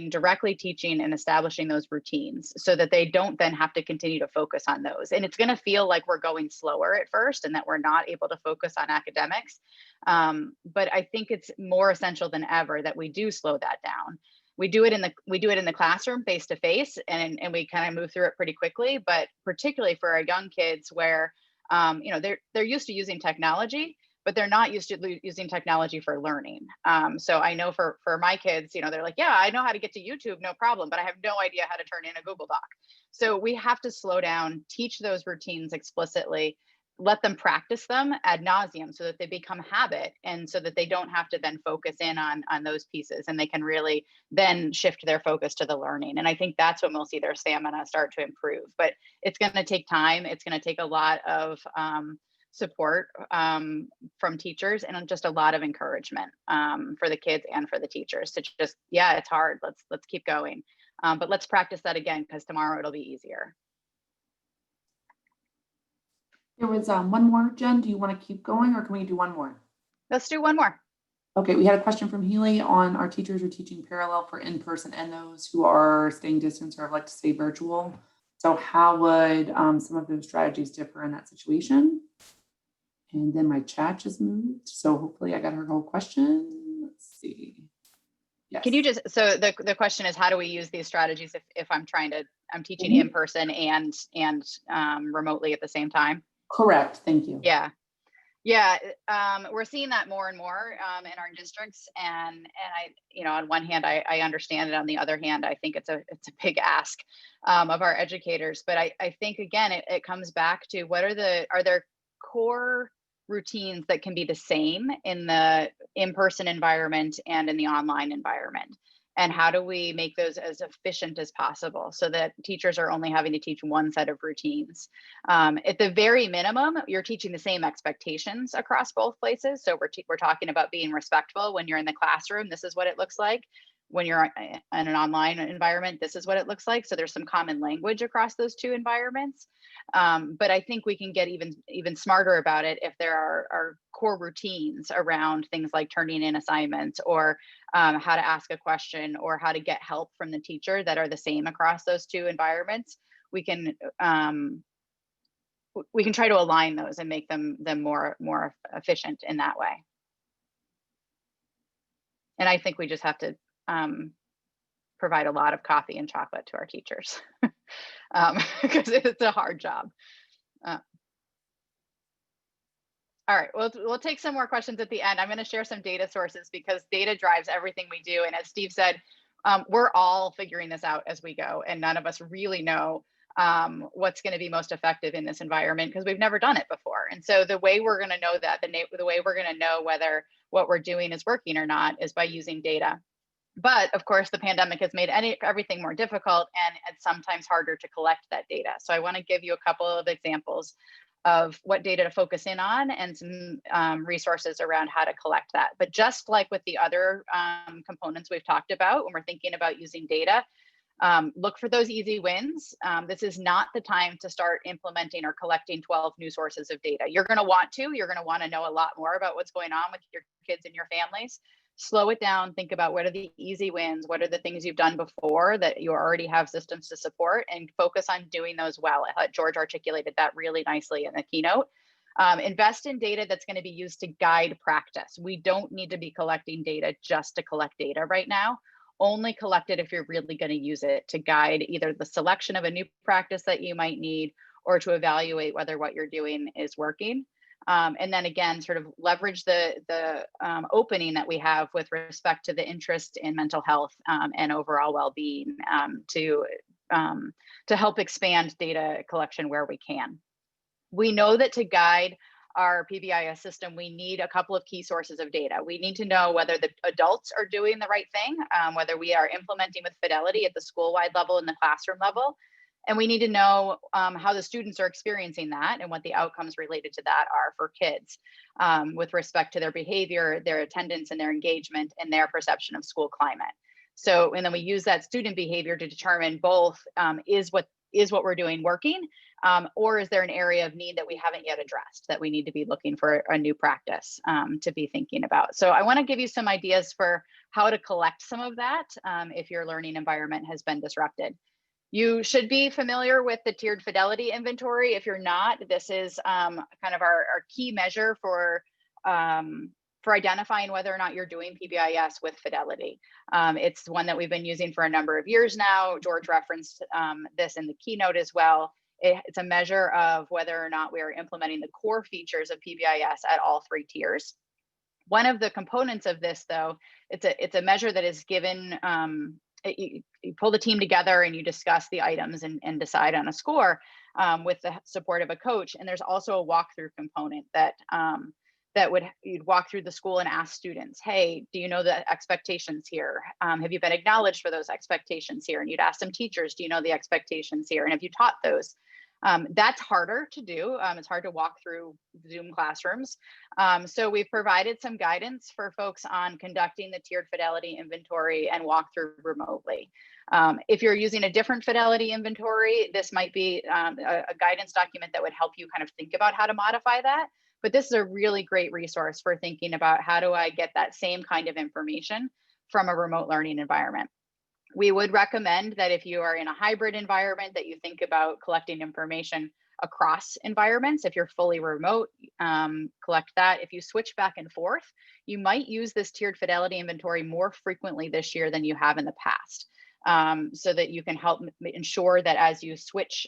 directly teaching and establishing those routines so that they don't then have to continue to focus on those. And it's going to feel like we're going slower at first and that we're not able to focus on academics. But I think it's more essential than ever that we do slow that down. We do it in the classroom face to face, and we kind of move through it pretty quickly. But particularly for our young kids, where you know, they're used to using technology, but they're not used to using technology for learning. So I know for my kids, you know, they're like, yeah, I know how to get to YouTube, no problem, but I have no idea how to turn in a Google Doc. So we have to slow down, teach those routines explicitly, let them practice them ad nauseum so that they become habit, and so that they don't have to then focus in on those pieces, and they can really then shift their focus to the learning. And I think that's when we'll see their stamina start to improve. But it's going to take time. It's going to take a lot of support from teachers, and just a lot of encouragement for the kids and for the teachers to just, yeah, it's hard. Let's keep going. But let's practice that again, because tomorrow it'll be easier. There was one more, Jen. Do you want to keep going, or can we do one more? Let's do one more. Okay, we had a question from Healy on our teachers are teaching parallel for in-person and those who are staying distance or like to stay virtual. So how would some of those strategies differ in that situation? And then my chat just moved. So hopefully I got her whole question. Let's see. Yes. Can you just, so the question is, how do we use these strategies if I'm teaching in person and remotely at the same time? Correct. Thank you. Yeah. We're seeing that more and more in our districts, and I, you know, on one hand, I understand it. On the other hand, I think it's a big ask of our educators. But I think again, it comes back to are there core routines that can be the same in the in-person environment and in the online environment? And how do we make those as efficient as possible so that teachers are only having to teach one set of routines? At the very minimum, you're teaching the same expectations across both places. So we're talking about being respectful. When you're in the classroom, this is what it looks like. When you're in an online environment, this is what it looks like. So there's some common language across those two environments. But I think we can get even smarter about it if there are core routines around things like turning in assignments, or how to ask a question, or how to get help from the teacher that are the same across those two environments. We can try to align those and make them more efficient in that way. And I think we just have to provide a lot of coffee and chocolate to our teachers because it's a hard job. All right, we'll take some more questions at the end. I'm going to share some data sources because data drives everything we do. And as Steve said, we're all figuring this out as we go, and none of us really know what's going to be most effective in this environment because we've never done it before. And so the way we're going to know that, the way we're going to know whether what we're doing is working or not, is by using data. But of course, the pandemic has made everything more difficult, and it's sometimes harder to collect that data. So I want to give you a couple of examples of what data to focus in on, and some resources around how to collect that. But just like with the other components we've talked about, when we're thinking about using data, look for those easy wins. This is not the time to start implementing or collecting 12 new sources of data. You're going to want to know a lot more about what's going on with your kids and your families. Slow it down, think about what are the easy wins, what are the things you've done before that you already have systems to support, and focus on doing those well. I thought George articulated that really nicely in the keynote. Invest in data that's going to be used to guide practice. We don't need to be collecting data just to collect data right now. Only collect it if you're really going to use it to guide either the selection of a new practice that you might need or to evaluate whether what you're doing is working. And then again, sort of leverage the opening that we have with respect to the interest in mental health and overall well-being to help expand data collection where we can. We know that to guide our PBIS system, we need a couple of key sources of data. We need to know whether the adults are doing the right thing, whether we are implementing with fidelity at the school-wide level and the classroom level. And we need to know how the students are experiencing that and what the outcomes related to that are for kids with respect to their behavior, their attendance and their engagement and their perception of school climate. So, and then we use that student behavior to determine both is what we're doing working, or is there an area of need that we haven't yet addressed that we need to be looking for a new practice to be thinking about. So I want to give you some ideas for how to collect some of that if your learning environment has been disrupted. You should be familiar with the tiered fidelity inventory. If you're not, this is kind of our key measure for identifying whether or not you're doing PBIS with fidelity. It's one that we've been using for a number of years now. George referenced this in the keynote as well. It's a measure of whether or not we are implementing the core features of PBIS at all 3 tiers. One of the components of this, though, it's a measure that is given, you pull the team together and you discuss the items and decide on a score with the support of a coach. And there's also a walkthrough component that you'd walk through the school and ask students, hey, do you know the expectations here? Have you been acknowledged for those expectations here? And you'd ask some teachers, do you know the expectations here? And have you taught those? That's harder to do. It's hard to walk through Zoom classrooms. So we've provided some guidance for folks on conducting the tiered fidelity inventory and walk through remotely. If you're using a different fidelity inventory, this might be a guidance document that would help you kind of think about how to modify that. But this is a really great resource for thinking about how do I get that same kind of information from a remote learning environment. We would recommend that if you are in a hybrid environment that you think about collecting information across environments. If you're fully remote, collect that. If you switch back and forth, you might use this tiered fidelity inventory more frequently this year than you have in the past. So that you can help ensure that as you switch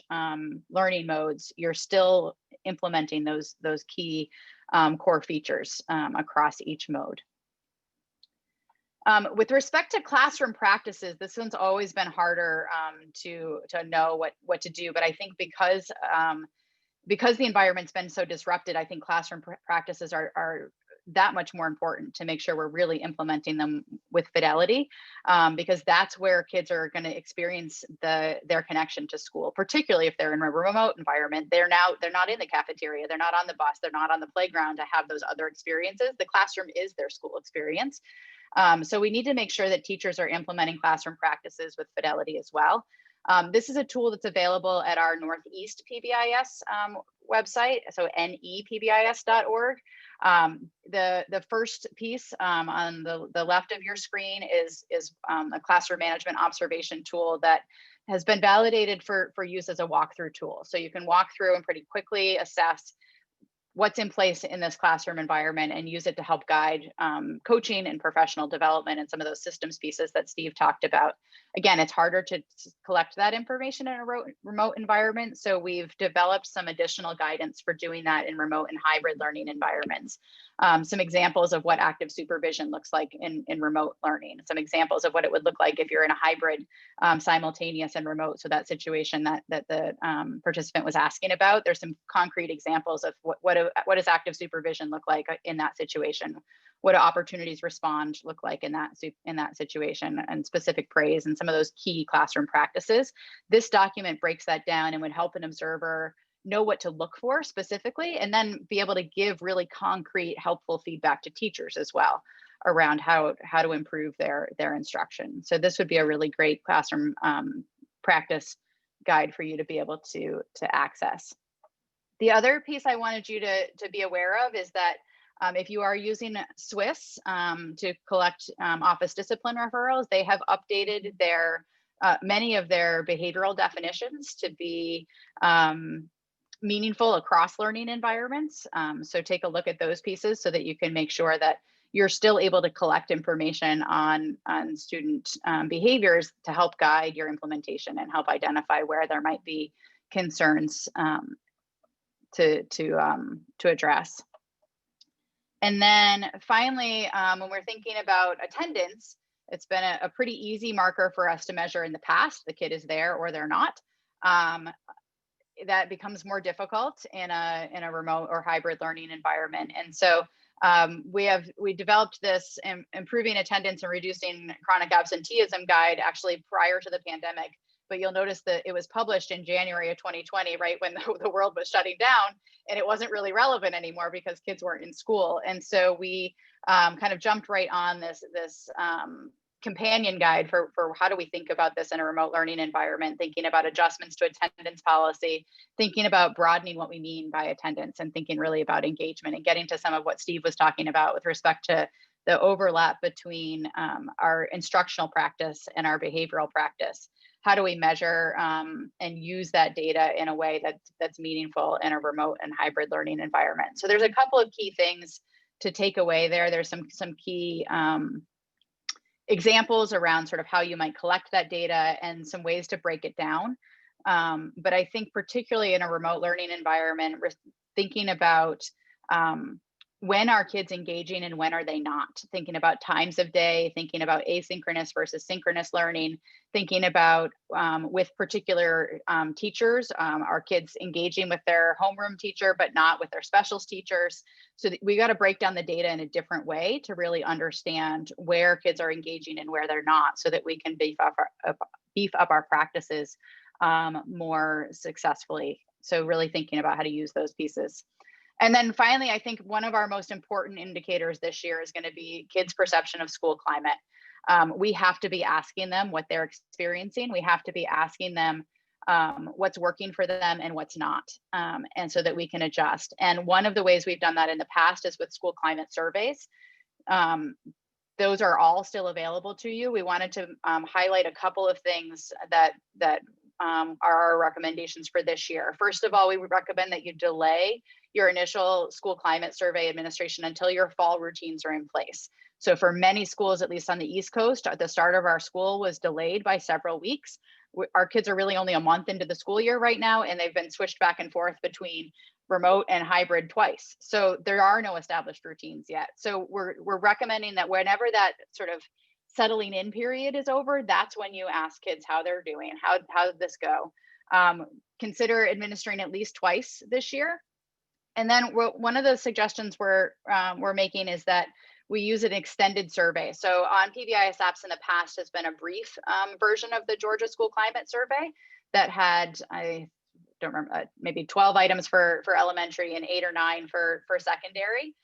learning modes, you're still implementing those key core features across each mode. With respect to classroom practices, this one's always been harder to know what to do, but I think because the environment's been so disrupted, I think classroom practices are that much more important to make sure we're really implementing them with fidelity, because that's where kids are going to experience their connection to school, particularly if they're in a remote environment. They're not in the cafeteria, they're not on the bus, they're not on the playground to have those other experiences. The classroom is their school experience. So we need to make sure that teachers are implementing classroom practices with fidelity as well. This is a tool that's available at our Northeast PBIS website, so nepbis.org. The first piece on the left of your screen is a classroom management observation tool that has been validated for use as a walkthrough tool. So you can walk through and pretty quickly assess what's in place in this classroom environment and use it to help guide coaching and professional development and some of those systems pieces that Steve talked about. Again, it's harder to collect that information in a remote environment. So we've developed some additional guidance for doing that in remote and hybrid learning environments. Some examples of what active supervision looks like in remote learning. Some examples of what it would look like if you're in a hybrid simultaneous and remote. So that situation that the participant was asking about, there's some concrete examples of what does active supervision look like in that situation? What do opportunities respond look like in that situation, and specific praise and some of those key classroom practices. This document breaks that down and would help an observer know what to look for specifically, and then be able to give really concrete, helpful feedback to teachers as well around how to improve their instruction. So this would be a really great classroom practice guide for you to be able to access. The other piece I wanted you to be aware of is that if you are using SWIS to collect office discipline referrals, they have updated their many of their behavioral definitions to be meaningful across learning environments. So take a look at those pieces so that you can make sure that you're still able to collect information on student behaviors to help guide your implementation and help identify where there might be concerns to address. And then finally, when we're thinking about attendance, it's been a pretty easy marker for us to measure in the past. The kid is there or they're not. That becomes more difficult in a remote or hybrid learning environment. And so we developed this improving attendance and reducing chronic absenteeism guide actually prior to the pandemic. But you'll notice that it was published in January of 2020, right when the world was shutting down, and it wasn't really relevant anymore because kids weren't in school. And so we kind of jumped right on this companion guide for how do we think about this in a remote learning environment, thinking about adjustments to attendance policy, thinking about broadening what we mean by attendance, and thinking really about engagement, and getting to some of what Steve was talking about with respect to the overlap between our instructional practice and our behavioral practice. How do we measure and use that data in a way that's meaningful in a remote and hybrid learning environment? So there's a couple of key things to take away there. There's some key examples around sort of how you might collect that data and some ways to break it down. But I think particularly in a remote learning environment, we're thinking about when are kids engaging and when are they not? Thinking about times of day, thinking about asynchronous versus synchronous learning, thinking about with particular teachers, are kids engaging with their homeroom teacher, but not with their specials teachers? So we got to break down the data in a different way to really understand where kids are engaging and where they're not, so that we can beef up our practices more successfully. So really thinking about how to use those pieces. And then finally, I think one of our most important indicators this year is going to be kids' perception of school climate. We have to be asking them what they're experiencing. We have to be asking them what's working for them and what's not, and so that we can adjust. And one of the ways we've done that in the past is with school climate surveys. Those are all still available to you. We wanted to highlight a couple of things that are our recommendations for this year. First of all, we would recommend that you delay your initial school climate survey administration until your fall routines are in place. So for many schools, at least on the East Coast, at the start of our school was delayed by several weeks. Our kids are really only a month into the school year right now, and they've been switched back and forth between remote and hybrid twice. So there are no established routines yet. So we're recommending that whenever that sort of settling in period is over, that's when you ask kids how they're doing. How did this go? Consider administering at least twice this year. And then one of the suggestions we're making is that we use an extended survey. So on PBIS apps in the past has been a brief version of the Georgia School Climate Survey that had, I don't remember, maybe 12 items for elementary and 8 or 9 for secondary.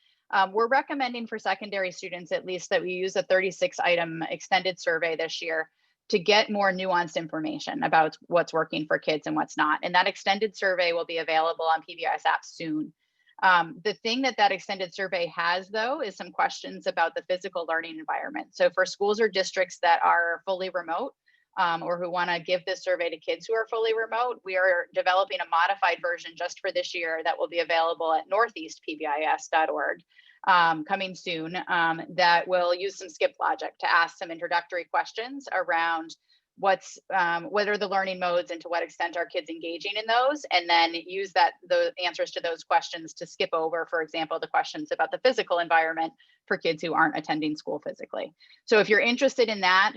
We're recommending for secondary students at least that we use a 36-item extended survey this year to get more nuanced information about what's working for kids and what's not. And that extended survey will be available on PBIS apps soon. The thing that extended survey has, though, is some questions about the physical learning environment. So for schools or districts that are fully remote, or who want to give this survey to kids who are fully remote, we are developing a modified version just for this year that will be available at northeastpbis.org. Coming soon, that will use some skip logic to ask some introductory questions around what are the learning modes and to what extent are kids engaging in those, and then use the answers to those questions to skip over, for example, the questions about the physical environment for kids who aren't attending school physically. So if you're interested in that,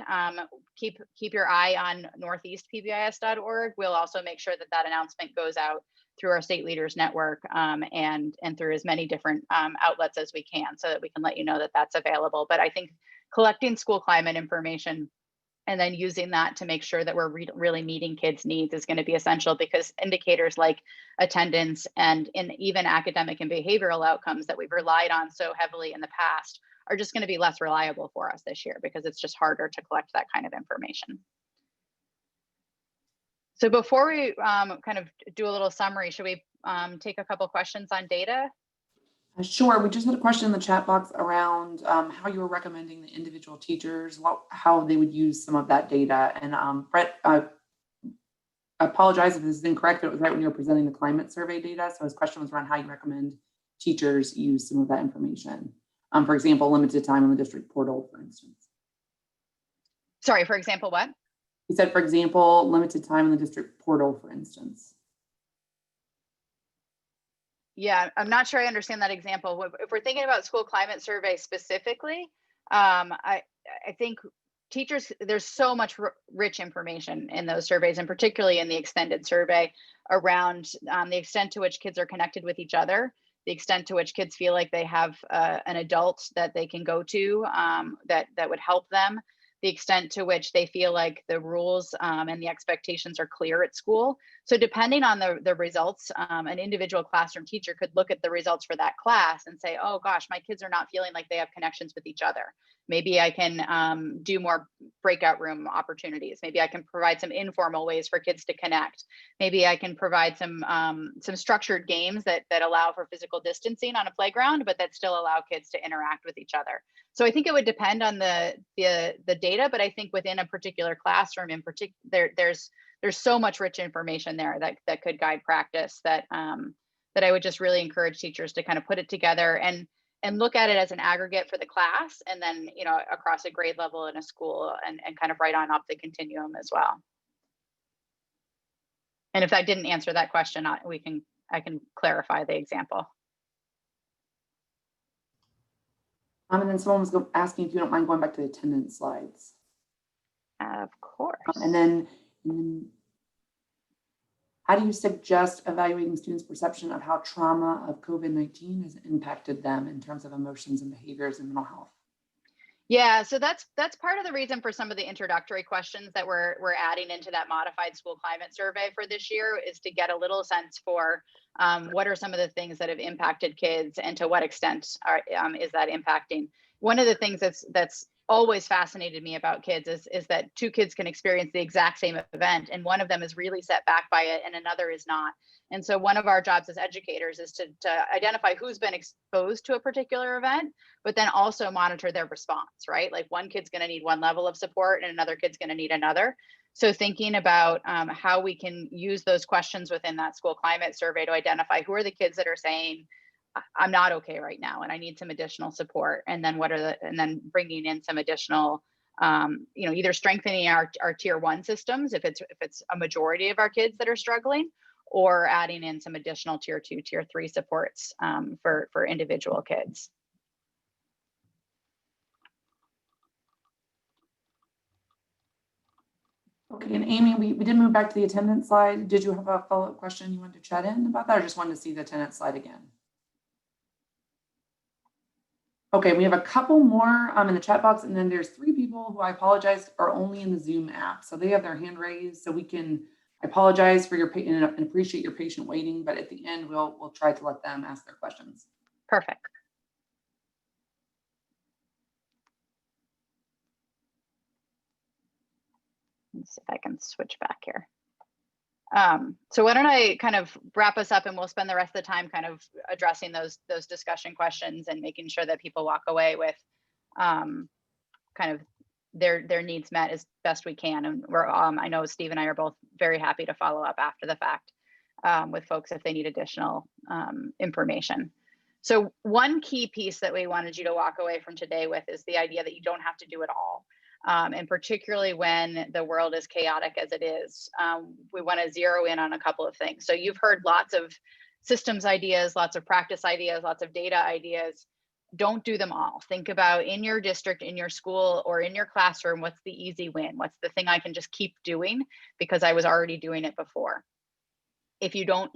keep your eye on northeastpbis.org. We'll also make sure that announcement goes out through our state leaders network and through as many different outlets as we can, so that we can let you know that that's available. But I think collecting school climate information and then using that to make sure that we're really meeting kids' needs is going to be essential, because indicators like attendance and even academic and behavioral outcomes that we've relied on so heavily in the past are just going to be less reliable for us this year, because it's just harder to collect that kind of information. So before we kind of do a little summary, should we take a couple questions on data? Sure. We just had a question in the chat box around how you were recommending the individual teachers, how they would use some of that data. And Brett I apologize if this is incorrect, but it was right when you were presenting the climate survey data. So his question was around how you recommend teachers use some of that information. For example, limited time on the district portal, for instance. Sorry, for example, what? He said, for example, limited time in the district portal, for instance. Yeah, I'm not sure I understand that example. If we're thinking about school climate survey specifically, I think teachers, there's so much rich information in those surveys, and particularly in the extended survey around the extent to which kids are connected with each other, the extent to which kids feel like they have an adult that they can go to that would help them, the extent to which they feel like the rules and the expectations are clear at school. So depending on the results, an individual classroom teacher could look at the results for that class and say, oh gosh, my kids are not feeling like they have connections with each other. Maybe I can do more breakout room opportunities. Maybe I can provide some informal ways for kids to connect. Maybe I can provide some structured games that allow for physical distancing on a playground, but that still allow kids to interact with each other. So I think it would depend on the data, but I think within a particular classroom in particular, there's so much rich information there that could guide practice that I would just really encourage teachers to kind of put it together and look at it as an aggregate for the class, and then, you know, across a grade level in a school, and kind of right on up the continuum as well. And if I didn't answer that question, I can clarify the example. And then someone was asking if you don't mind going back to the attendance slides. Of course. And then how do you suggest evaluating students' perception of how trauma of COVID-19 has impacted them in terms of emotions and behaviors and mental health? Yeah, so that's part of the reason for some of the introductory questions that we're adding into that modified school climate survey for this year, is to get a little sense for what are some of the things that have impacted kids, and to what extent is that impacting. One of the things that's always fascinated me about kids is that two kids can experience the exact same event, and one of them is really set back by it and another is not. And so one of our jobs as educators is to identify who's been exposed to a particular event, but then also monitor their response, right? Like one kid's going to need one level of support and another kid's going to need another. So thinking about how we can use those questions within that school climate survey to identify who are the kids that are saying, I'm not okay right now and I need some additional support. And then and then bringing in some additional, you know, either strengthening our tier 1 systems if it's a majority of our kids that are struggling, or adding in some additional tier 2, tier 3 supports for individual kids. Okay, and Amy, we did move back to the attendance slide. Did you have a follow-up question you wanted to chat in about that, or just wanted to see the attendance slide again? Okay, we have a couple more in the chat box, and then there's 3 people who, I apologize, are only in the Zoom app. So they have their hand raised, so we can, I apologize for your and appreciate your patient waiting, but at the end, we'll try to let them ask their questions. Perfect. Let's see if I can switch back here. So why don't I kind of wrap us up, and we'll spend the rest of the time kind of addressing those discussion questions and making sure that people walk away with kind of their needs met as best we can. And we're I know Steve and I are both very happy to follow up after the fact with folks if they need additional information. So one key piece that we wanted you to walk away from today with is the idea that you don't have to do it all. And particularly when the world is chaotic as it is, we want to zero in on a couple of things. So you've heard lots of systems ideas, lots of practice ideas, lots of data ideas. Don't do them all. Think about in your district, in your school, or in your classroom, what's the easy win? What's the thing I can just keep doing because I was already doing it before? If you don't,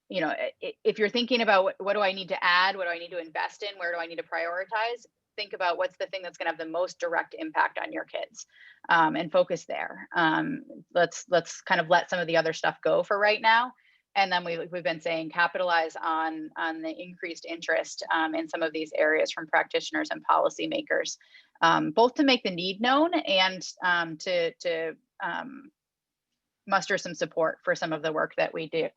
you know, if you're thinking about what do I need to add? What do I need to invest in? Where do I need to prioritize? Think about what's the thing that's going to have the most direct impact on your kids, and focus there. Let's kind of let some of the other stuff go for right now. And then we've been saying capitalize on the increased interest in some of these areas from practitioners and policymakers, both to make the need known and to muster some support for some of the work that we do.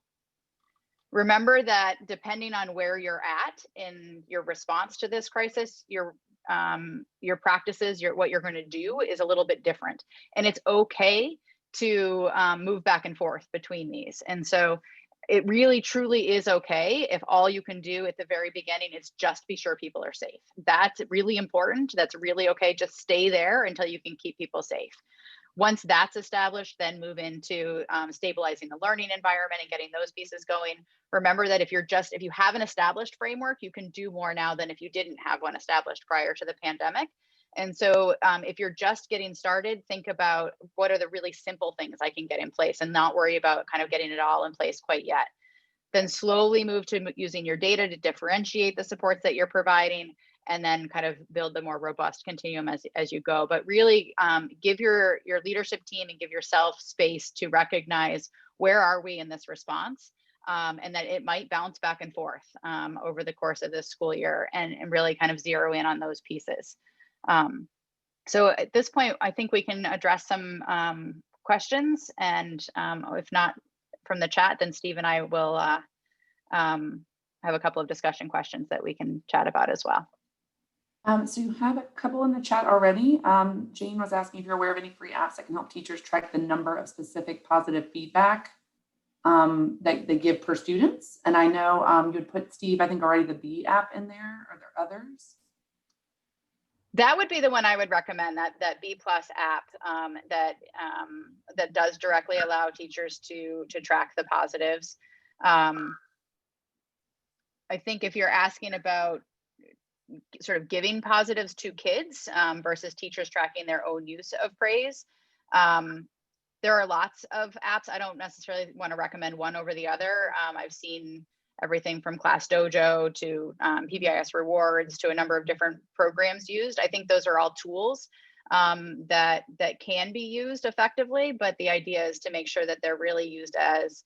Remember that depending on where you're at in your response to this crisis, your practices, what you're going to do is a little bit different. And it's okay to move back and forth between these. And so it really truly is okay if all you can do at the very beginning is just be sure people are safe. That's really important. That's really okay. Just stay there until you can keep people safe. Once that's established, then move into stabilizing the learning environment and getting those pieces going. Remember that if you have an established framework, you can do more now than if you didn't have one established prior to the pandemic. And so if you're just getting started, think about what are the really simple things I can get in place and not worry about kind of getting it all in place quite yet. Then slowly move to using your data to differentiate the supports that you're providing, and then kind of build the more robust continuum as you go. But really give your leadership team and give yourself space to recognize where are we in this response, and that it might bounce back and forth over the course of this school year, and really kind of zero in on those pieces. So at this point, I think we can address some questions, and if not from the chat, then Steve and I will have a couple of discussion questions that we can chat about as well. So you have a couple in the chat already. Jane was asking if you're aware of any free apps that can help teachers track the number of specific positive feedback that they give per students. And I know you had put, Steve, I think already the B app in there. Are there others? That would be the one I would recommend, that B+ app that does directly allow teachers to track the positives. I think if you're asking about sort of giving positives to kids versus teachers tracking their own use of praise, there are lots of apps. I don't necessarily want to recommend one over the other. I've seen everything from Class Dojo to PBIS rewards to a number of different programs used. I think those are all tools that can be used effectively, but the idea is to make sure that they're really used as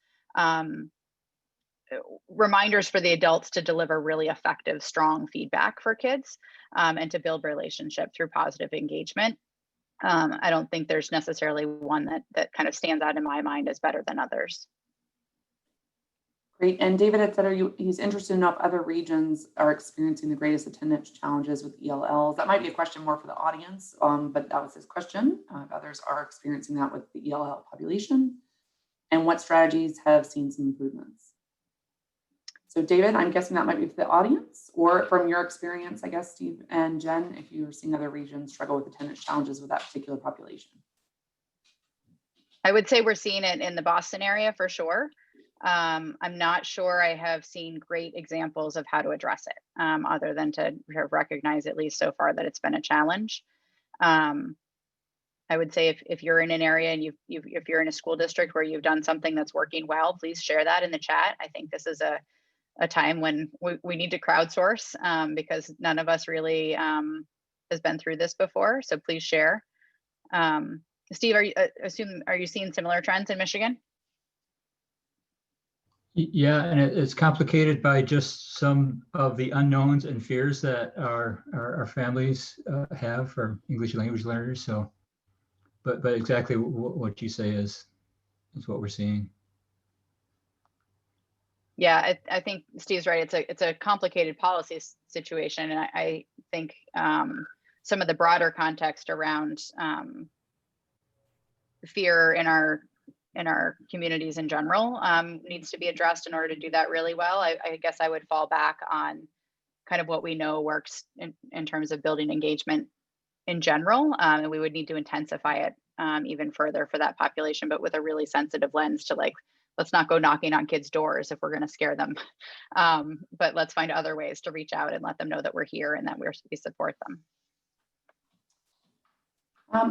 reminders for the adults to deliver really effective, strong feedback for kids and to build relationship through positive engagement. I don't think there's necessarily one that kind of stands out in my mind as better than others. Great. And David had said, he's interested to know if other regions are experiencing the greatest attendance challenges with ELLs. That might be a question more for the audience, but that was his question. If others are experiencing that with the ELL population, and what strategies have seen some improvements. So David, I'm guessing that might be for the audience, or from your experience, I guess, Steve and Jen, if you're seeing other regions struggle with attendance challenges with that particular population. I would say we're seeing it in the Boston area for sure. I'm not sure I have seen great examples of how to address it, other than to recognize at least so far that it's been a challenge. I would say if you're in an area and if you're in a school district where you've done something that's working well, please share that in the chat. I think this is a time when we need to crowdsource because none of us really has been through this before. So please share. Steve, are you seeing similar trends in Michigan? Yeah, and it's complicated by just some of the unknowns and fears that our families have for English language learners. So, but exactly what you say is what we're seeing. Yeah, I think Steve's right. It's a complicated policy situation, and I think some of the broader context around fear in our communities in general needs to be addressed in order to do that really well. I guess I would fall back on kind of what we know works in terms of building engagement in general, and we would need to intensify it even further for that population, but with a really sensitive lens to like, let's not go knocking on kids' doors if we're going to scare them, but let's find other ways to reach out and let them know that we're here and that we support them.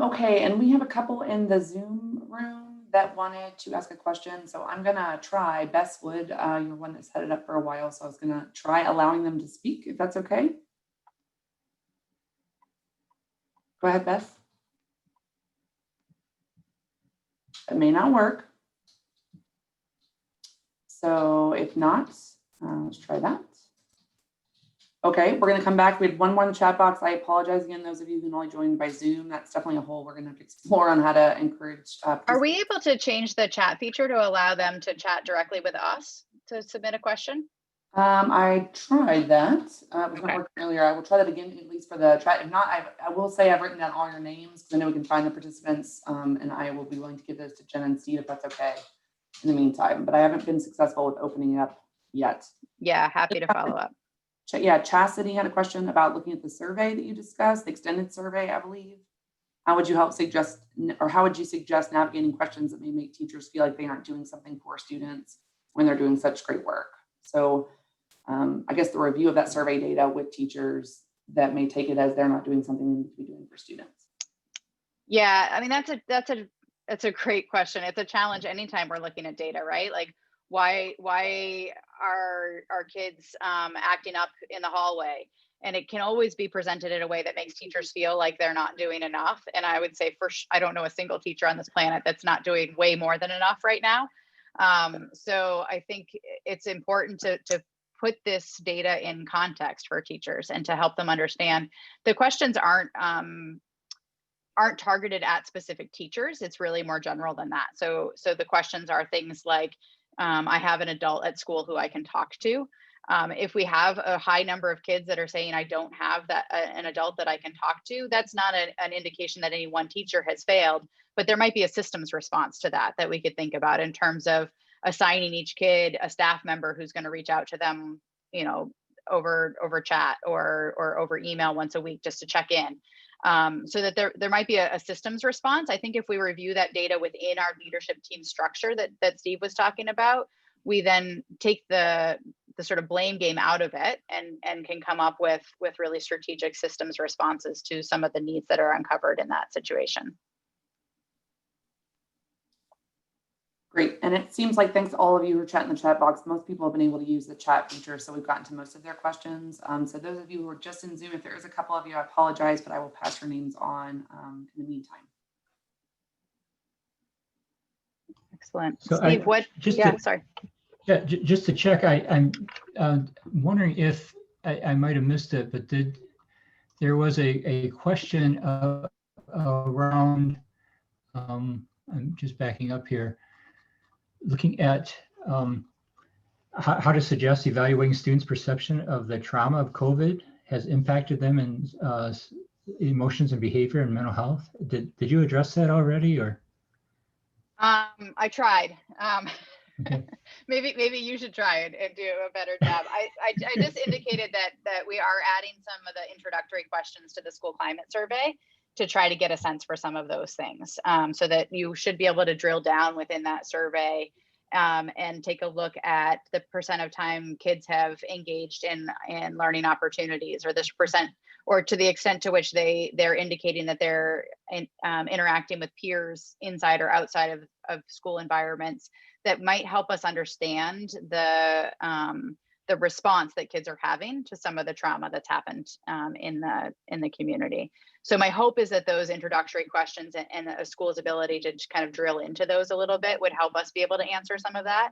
Okay, and we have a couple in the Zoom room that wanted to ask a question. So I'm gonna try, Bess Wood, you're one that's headed up for a while, so I was gonna try allowing them to speak, if that's okay. Go ahead, Beth. It may not work. So if not, let's try that. Okay, we're going to come back. We had one more in the chat box. I apologize again, those of you who only joined by Zoom. That's definitely a hole we're going to have to explore on how to encourage. Are we able to change the chat feature to allow them to chat directly with us to submit a question? I tried that. It was not Okay. working earlier. I will try that again, at least for the try. If not, I will say I've written down all your names because I know we can find the participants, and I will be willing to give those to Jen and Steve if that's okay in the meantime. But I haven't been successful with opening it up yet. Yeah, happy to follow up. Yeah, Chastity had a question about looking at the survey that you discussed, the extended survey, I believe. How would you help suggest, or how would you suggest navigating questions that may make teachers feel like they aren't doing something for students when they're doing such great work? So I guess the review of that survey data with teachers that may take it as they're not doing something they need to be doing for students. Yeah, I mean, that's a great question. It's a challenge anytime we're looking at data, right? Like, why are our kids acting up in the hallway? And it can always be presented in a way that makes teachers feel like they're not doing enough. And I would say, I don't know a single teacher on this planet that's not doing way more than enough right now. So I think it's important to put this data in context for teachers and to help them understand the questions aren't targeted at specific teachers. It's really more general than that. So the questions are things like, I have an adult at school who I can talk to. If we have a high number of kids that are saying, I don't have an adult that I can talk to, that's not an indication that any one teacher has failed, but there might be a systems response to that we could think about in terms of assigning each kid a staff member who's going to reach out to them, over chat or over email once a week just to check in. So that there might be a systems response. I think if we review that data within our leadership team structure that Steve was talking about, we then take the sort of blame game out of it and can come up with really strategic systems responses to some of the needs that are uncovered in that situation. Great. And it seems like, thanks to all of you who are chatting in the chat box, most people have been able to use the chat feature. So we've gotten to most of their questions. So those of you who are just in Zoom, if there is a couple of you, I apologize, but I will pass your names on in the meantime. Excellent. So Steve, sorry. Yeah, just to check, I'm wondering if I might have missed it, but there was a question around, I'm just backing up here, looking at how to suggest evaluating students' perception of the trauma of COVID has impacted them in emotions and behavior and mental health. Did you address that already, or? I tried. Okay. Maybe you should try it and do a better job. I just indicated that we are adding some of the introductory questions to the school climate survey to try to get a sense for some of those things, so that you should be able to drill down within that survey and take a look at the percent of time kids have engaged in learning opportunities, or this percent, or to the extent to which they're indicating that they're interacting with peers inside or outside of school environments, that might help us understand the response that kids are having to some of the trauma that's happened in the community. So my hope is that those introductory questions and a school's ability to just kind of drill into those a little bit would help us be able to answer some of that.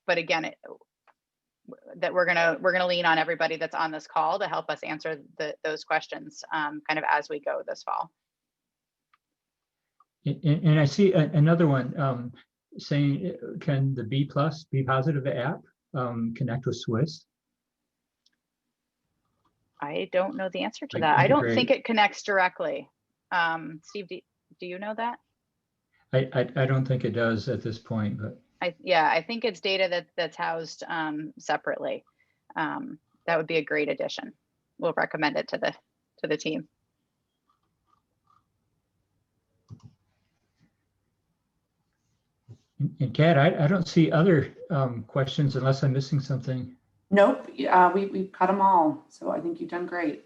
But again, that we're gonna lean on everybody that's on this call to help us answer those questions kind of as we go this fall. And I see another one saying, can the B+ Be Positive app connect with Swiss? I don't know the answer to Like that. I don't integrate. think it connects directly. Steve, do you know that? I don't think it does at this point, but I think it's data that's housed separately. That would be a great addition. We'll recommend it to the team. and Kat, I don't see other questions unless I'm missing something. Nope. We've cut them all. So I think you've done great.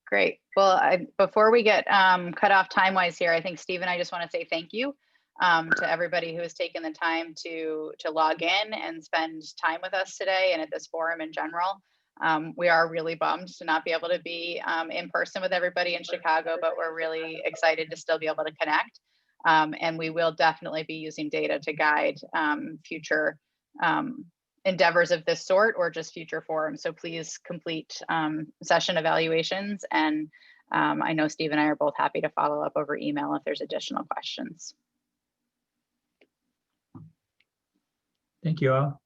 Great. Well, before we get cut off time-wise here, I think Steve and I just want to say thank you to everybody who has taken the time to log in and spend time with us today and at this forum in general. We are really bummed to not be able to be in person with everybody in Chicago, but we're really excited to still be able to connect. And we will definitely be using data to guide future endeavors of this sort, or just future forums. So please complete session evaluations. And I know Steve and I are both happy to follow up over email if there's additional questions. Thank you all.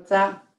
What's that?